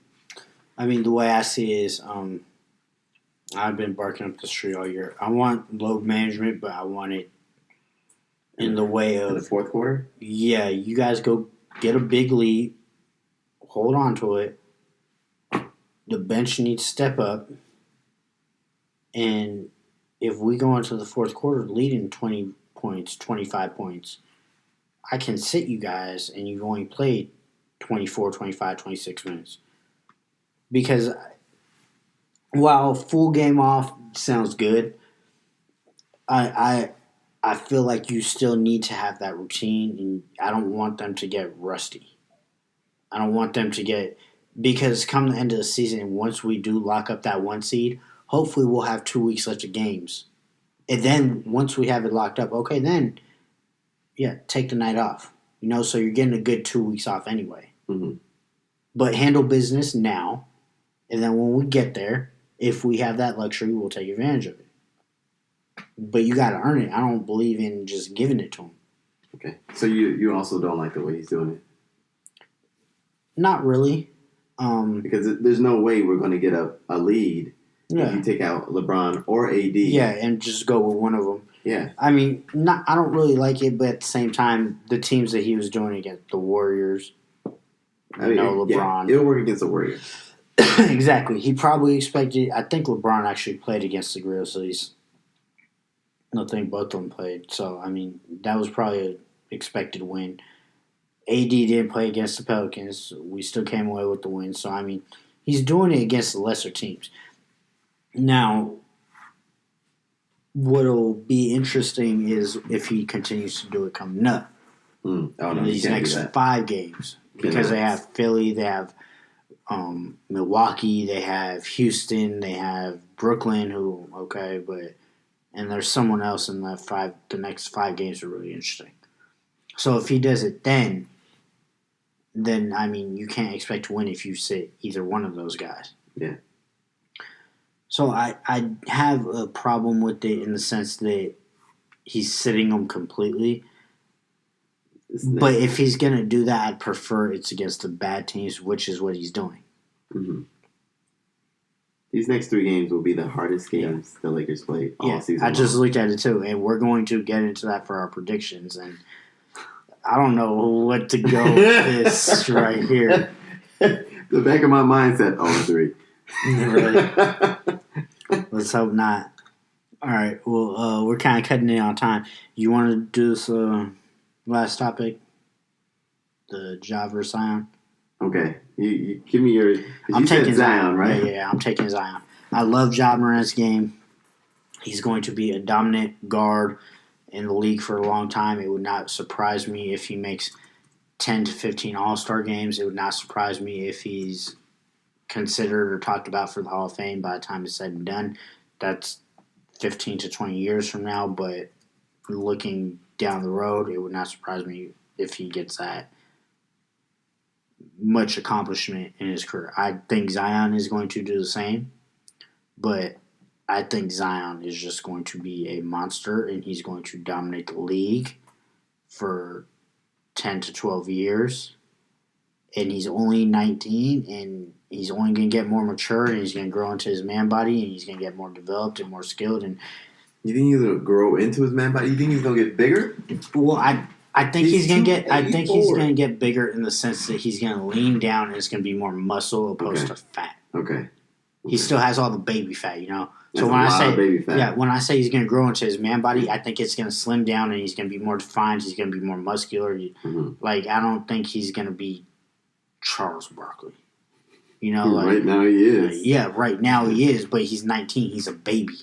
I mean, the way I see it is I've been barking up the tree all year. I want load management, but I want it in the way of... In the fourth quarter? Yeah, you guys go get a big lead, hold on to it. The bench needs to step up. And if we go into the fourth quarter leading 20 points, 25 points, I can sit you guys and you've only played 24, 25, 26 minutes. Because while full game off sounds good, I feel like you still need to have that routine, and I don't want them to get rusty. I don't want them to get... Because come the end of the season, once we do lock up that 1 seed, hopefully we'll have 2 weeks left of games. And then once we have it locked up, okay, then, yeah, take the night off. So you're getting a good 2 weeks off anyway. Mm-hmm. but handle business now, and then when we get there, if we have that luxury, we'll take advantage of it. But you got to earn it. I don't believe in just giving it to him. Okay. So you also don't like the way he's doing it? Not really. Because there's no way we're going to get a lead if you take out LeBron or AD. Yeah, and just go with one of them. Yeah. I mean, I don't really like it, but at the same time, the teams that he was doing against the Warriors, LeBron. Yeah, it'll work against the Warriors. Exactly. He probably expected. I think LeBron actually played against the Grizzlies. I think both of them played. So, I mean, that was probably an expected win. AD didn't play against the Pelicans. We still came away with the win. So, I mean, he's doing it against the lesser teams. Now, what'll be interesting is if he continues to do it coming up. Oh, no, These next 5 games. Because they have Philly, they have Milwaukee, they have Houston, they have Brooklyn, and there's someone else in the next 5 games are really interesting. So if he does it then I mean you can't expect to win if you sit either one of those guys. Yeah. So I have a problem with it in the sense that he's sitting them completely. But if he's going to do that, I'd prefer it's against the bad teams, which is what he's doing. Mm-hmm. These next 3 games will be the hardest games the Lakers play all season long. I just looked at it too, and we're going to get into that for our predictions. And I don't know what to go with this right here. The back of my mind said 0-3. Really? Let's hope not. All right. Well, we're kind of cutting it on time. You want to do this last topic? The Ja versus Zion? Okay. You give me your... I'm taking Zion, right? Yeah, I'm taking Zion. I love Ja Morant's game. He's going to be a dominant guard in the league for a long time. It would not surprise me if he makes 10 to 15 All-Star games. It would not surprise me if he's considered or talked about for the Hall of Fame by the time it's said and done. That's 15 to 20 years from now, but looking down the road, it would not surprise me if he gets that much accomplishment in his career. I think Zion is going to do the same, but I think Zion is just going to be a monster, and he's going to dominate the league for 10 to 12 years. And he's only 19, and he's only going to get more mature, and he's going to grow into his man body, and he's going to get more developed and more skilled. And you think he's going to grow into his man body? You think he's going to get bigger? Well, I think he's going to get. I think he's going to get bigger in the sense that he's going to lean down, and it's going to be more muscle opposed to fat. Okay. He still has all the baby fat, So That's when I say baby fat. when I say he's going to grow into his man body, I think it's going to slim down, and he's going to be more defined. He's going to be more muscular. Mm-hmm. I don't think he's going to be Charles Barkley. Right now he is. Yeah, right now he is, but he's 19. He's a baby.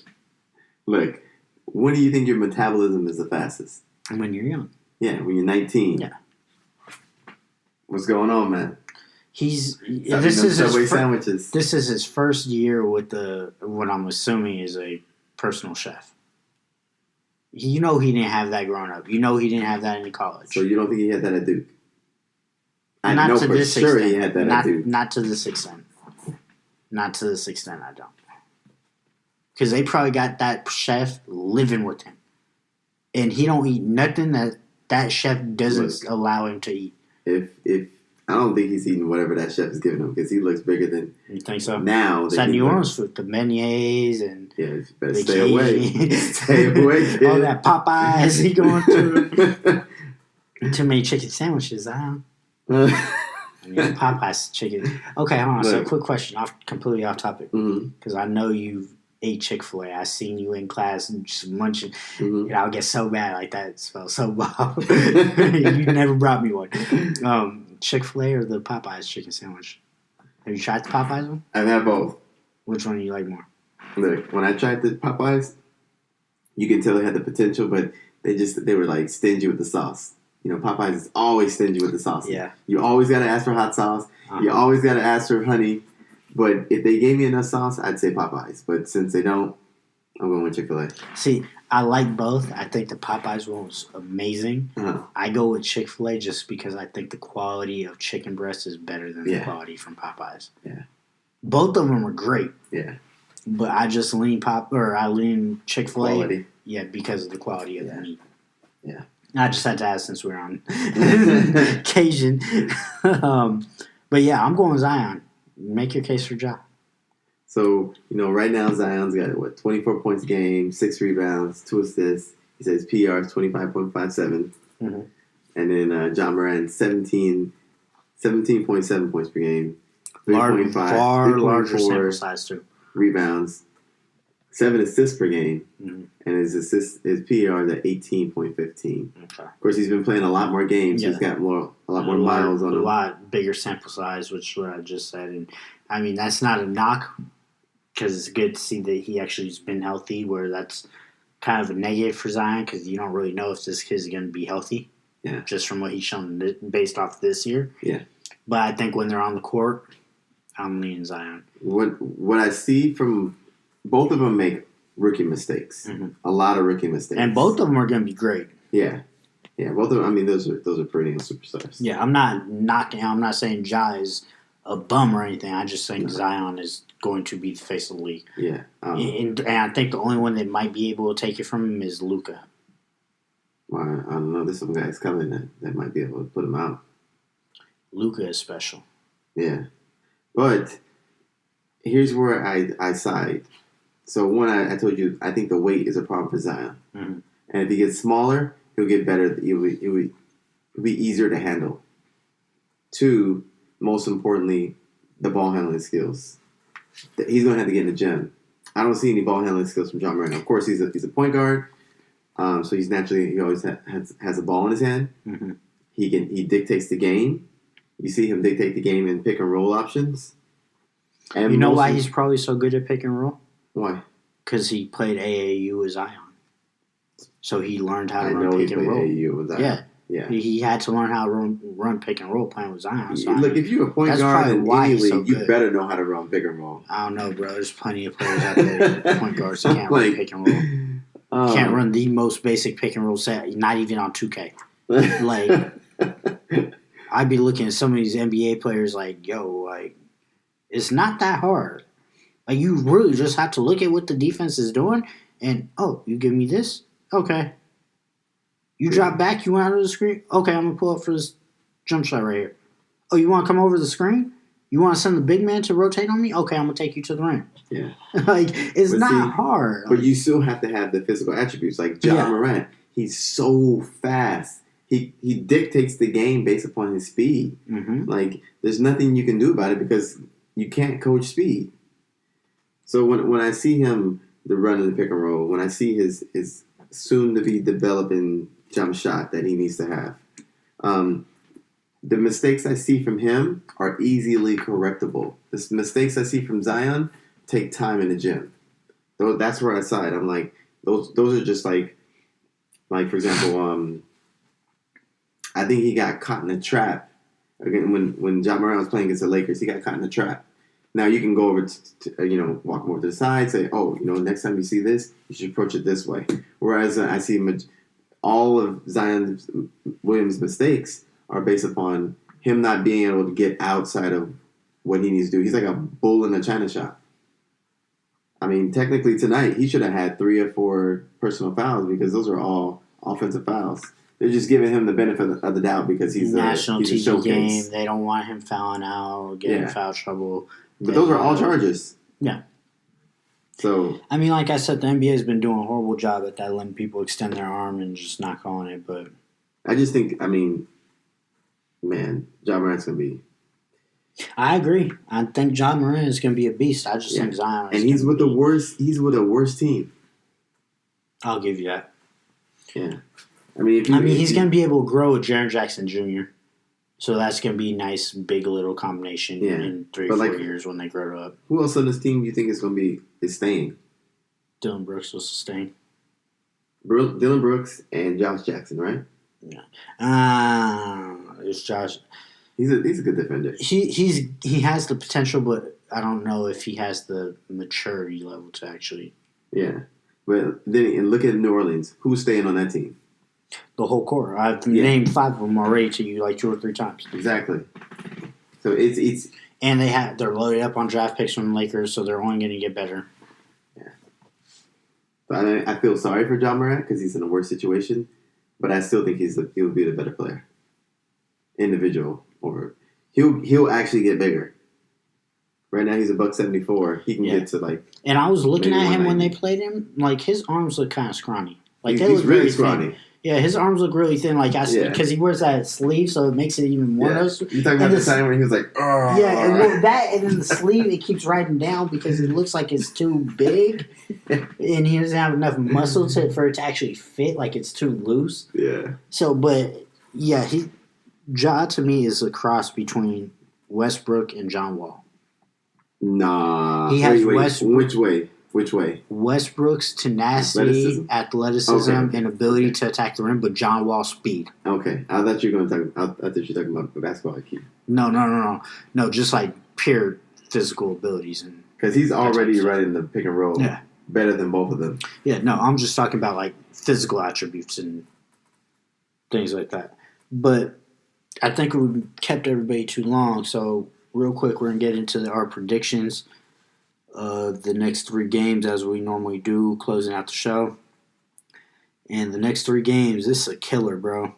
Look, when do you think your metabolism is the fastest? When you're young. Yeah, when you're 19. Yeah. What's going on, man? This sandwiches. This is his first year with what I'm assuming is a personal chef. He didn't have that growing up. He didn't have that in college. So you don't think he had that at Duke? Not know to for this sure extent. he had that at Duke. Not to this extent. Not to this extent, I don't. Because they probably got that chef living with him. And he don't eat nothing that chef doesn't allow him to eat. If I don't think he's eating whatever that chef is giving him because he looks bigger than. You think so? Now it's that New Orleans food, the beignets and you better stay away. Stay away, kid. All that Popeyes he going through. Too many chicken sandwiches, Popeyes chicken. Okay, hold on. So, quick question, completely off topic, because I know you've ate Chick-fil-A. I seen you in class and just munching, and I'll get so bad like that. It smells so bad. You never brought me one. Chick-fil-A or the Popeyes chicken sandwich? Have you tried the Popeyes one? I've had both. Which one do you like more? Look, when I tried the Popeyes, you can tell they had the potential, but they were like stingy with the sauce. Popeyes is always stingy with the sauce. Yeah. You always got to ask for hot sauce. You always got to ask for honey. But if they gave me enough sauce, I'd say Popeyes. But since they don't, I'm going with Chick-fil-A. See, I like both. I think the Popeyes one was amazing. Uh-huh. I go with Chick-fil-A just because I think the quality of chicken breast is better than the quality from Popeyes. Yeah. Both of them are great. Yeah. But I just lean I lean Chick-fil-A. Quality. Yeah, because of the quality of the meat. Yeah. I just had to ask since we're on Cajun. But yeah, I'm going Zion. Make your case for Ja. So, right now Zion's got, 24 points a game, 6 rebounds, 2 assists. He says PR is 25.57. Mm-hmm. And then John Moran, 17.7 points per game, 3.5, far larger sample size too. Rebounds, 7 assists per game, mm-hmm. and his PR is at 18.15. Okay. Of course, he's been playing a lot more games. Yeah. He's got a lot more miles on him. A lot bigger sample size, which is what I just said. And I mean, that's not a knock because it's good to see that he actually has been healthy, where that's kind of a negative for Zion because you don't really know if this kid's going to be healthy. Yeah. Just from what he's shown based off this year. Yeah. But I think when they're on the court, I'm leaning Zion. What I see from both of them make rookie mistakes. Mm-hmm. A lot of rookie mistakes. And both of them are going to be great. Yeah. Yeah, both of them. I mean, those are perennial superstars. Yeah, I'm not knocking. I'm not saying Ja is a bum or anything. I just think Zion is going to be the face of the league. Yeah. And I think the only one that might be able to take it from him is Luka. Well, I don't know. There's some guys coming that might be able to put him out. Luka is special. Yeah. But here's where I side. So one, I told you, I think the weight is a problem for Zion. Mm-hmm. And if he gets smaller, he'll get better. It'll be easier to handle. 2, most importantly, the ball handling skills. He's going to have to get in the gym. I don't see any ball handling skills from John Moran. Of course, he's a point guard, so he always has a ball in his hand. Mm-hmm. He dictates the game. You see him dictate the game in pick and roll options. And you know why he's probably so good at pick and roll? Why? Because he played AAU with Zion. So he learned how to run pick and roll. AAU with Zion. Yeah. He had to learn how to run pick and roll playing with Zion. So look, if you're a point guard in any league, you better know how to run pick and roll. I don't know, bro. There's plenty of players out there, point guards, that can't run pick and roll. Can't run the most basic pick and roll set, not even on 2K. Like, I'd be looking at some of these NBA players like, it's not that hard. Like, you really just have to look at what the defense is doing, and, you give me this? Okay. You drop back, you went out of the screen? Okay, I'm going to pull up for this jump shot right here. Oh, you want to come over the screen? You want to send the big man to rotate on me? Okay, I'm going to take you to the rim. Yeah. It's not hard. But you still have to have the physical attributes. Like John Morant, he's so fast. He dictates the game based upon his speed. Mm-hmm. Like, there's nothing you can do about it because you can't coach speed. So when I see him running the pick and roll, when I see his soon-to-be developing jump shot that he needs to have, the mistakes I see from him are easily correctable. The mistakes I see from Zion take time in the gym. That's where I side. I'm like, those are just like for example, I think he got caught in a trap. Again, when John Moran was playing against the Lakers, he got caught in a trap. Now you can go over to walk more to the side, say, next time you see this, you should approach it this way. Whereas I see all of Zion Williams' mistakes are based upon him not being able to get outside of what he needs to do. He's like a bull in a china shop. I mean, technically tonight he should have had 3 or 4 personal fouls because those are all offensive fouls. They're just giving him the benefit of the doubt because he's national a TV showcase game. They don't want him fouling out or getting in foul trouble. But those are all charges. Yeah. So I mean, like I said, the NBA has been doing a horrible job at that, letting people extend their arm and just not calling it. But I just think, man, John Morant's gonna be. I agree. I think John Moran is going to be a beast. I just think Zion. And he's with the worst. He's with a worse team. I'll give you that. Yeah. I mean, he's going to be able to grow with Jaren Jackson Jr. So that's going to be a nice, big little combination in 3 or 4 years when they grow up. Who else on this team do you think is staying? Dylan Brooks will sustain. Dylan Brooks and Josh Jackson, right? Yeah. It's Josh. He's a good defender. He has the potential, but I don't know if he has the maturity level to actually. Yeah. But then and look at New Orleans. Who's staying on that team? The whole core. I've named 5 of them already to you like 2 or 3 times. Exactly. So it's and they're loaded up on draft picks from the Lakers, so they're only going to get better. Yeah. But I feel sorry for John Morant because he's in a worse situation, but I still think he'll be the better player, individual, or he'll actually get bigger. Right now he's $174. He can get to like. And I was looking at him when they played him. Like his arms look kind of scrawny. Like he's really scrawny. Thin. Yeah, his arms look really thin. Like because he wears that sleeve, so it makes it even more noticeable. You talking about the time when he was like, oh. Yeah, and that, and then the sleeve it keeps riding down because it looks like it's too big, and he doesn't have enough muscle for it to actually fit. Like it's too loose. Yeah. So, but yeah, Ja to me is a cross between Westbrook and John Wall. Nah. He has Which way? Westbrook's tenacity, athleticism, and ability to attack the rim, but John Wall's speed. Okay. I thought you were talking about basketball IQ. No, just like pure physical abilities. Because he's already running the pick and roll better than both of them. Yeah, no, I'm just talking about like physical attributes and things like that. But I think we kept everybody too long, so real quick, we're going to get into our predictions of the next 3 games as we normally do, closing out the show. And the next 3 games, this is a killer, bro.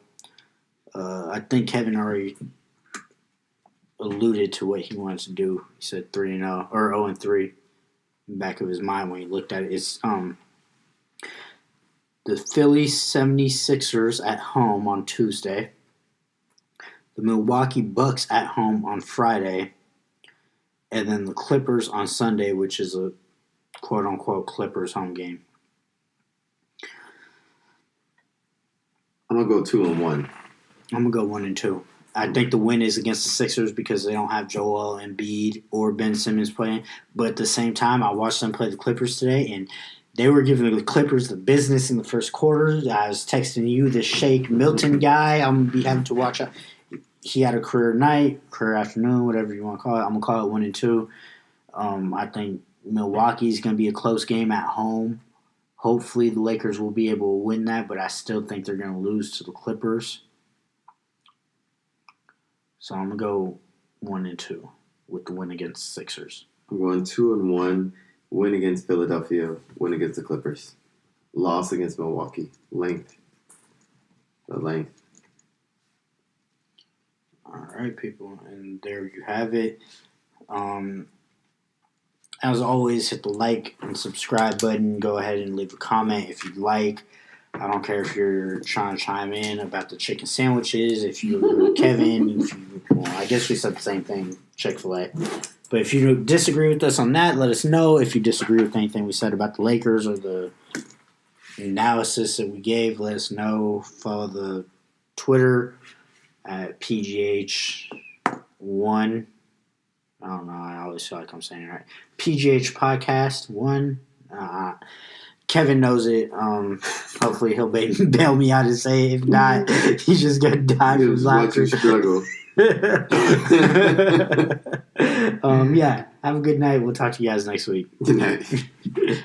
I think Kevin already alluded to what he wants to do. He said 3-0 or 0-3 in the back of his mind when he looked at it. It's the Philly 76ers at home on Tuesday. The Milwaukee Bucks at home on Friday, and then the Clippers on Sunday, which is a quote-unquote Clippers home game. I'm going to go 2-1. I'm going to go 1-2. I think the win is against the Sixers because they don't have Joel Embiid or Ben Simmons playing. But at the same time, I watched them play the Clippers today, and they were giving the Clippers the business in the first quarter. I was texting you, this Shake Milton guy. I'm going to be having to watch out. He had a career night, career afternoon, whatever you want to call it. I'm going to call it 1-2. I think Milwaukee's going to be a close game at home. Hopefully the Lakers will be able to win that, but I still think they're going to lose to the Clippers. So I'm going to go 1-2 with the win against the Sixers. I'm going 2-1, win against Philadelphia, win against the Clippers. Loss against Milwaukee. Length. The length. All right, people, and there you have it. As always, hit the like and subscribe button. Go ahead and leave a comment if you'd like. I don't care if you're trying to chime in about the chicken sandwiches. If you're Kevin, I guess we said the same thing, Chick-fil-A. But if you disagree with us on that, let us know. If you disagree with anything we said about the Lakers or the analysis that we gave, let us know. Follow the Twitter at PGH1. I don't know. I always feel like I'm saying it right. PGH Podcast 1. Kevin knows it. Hopefully he'll bail me out and say it. If not, he's just going to die from laughter. Struggle. Yeah. Have a good night. We'll talk to you guys next week. Good night.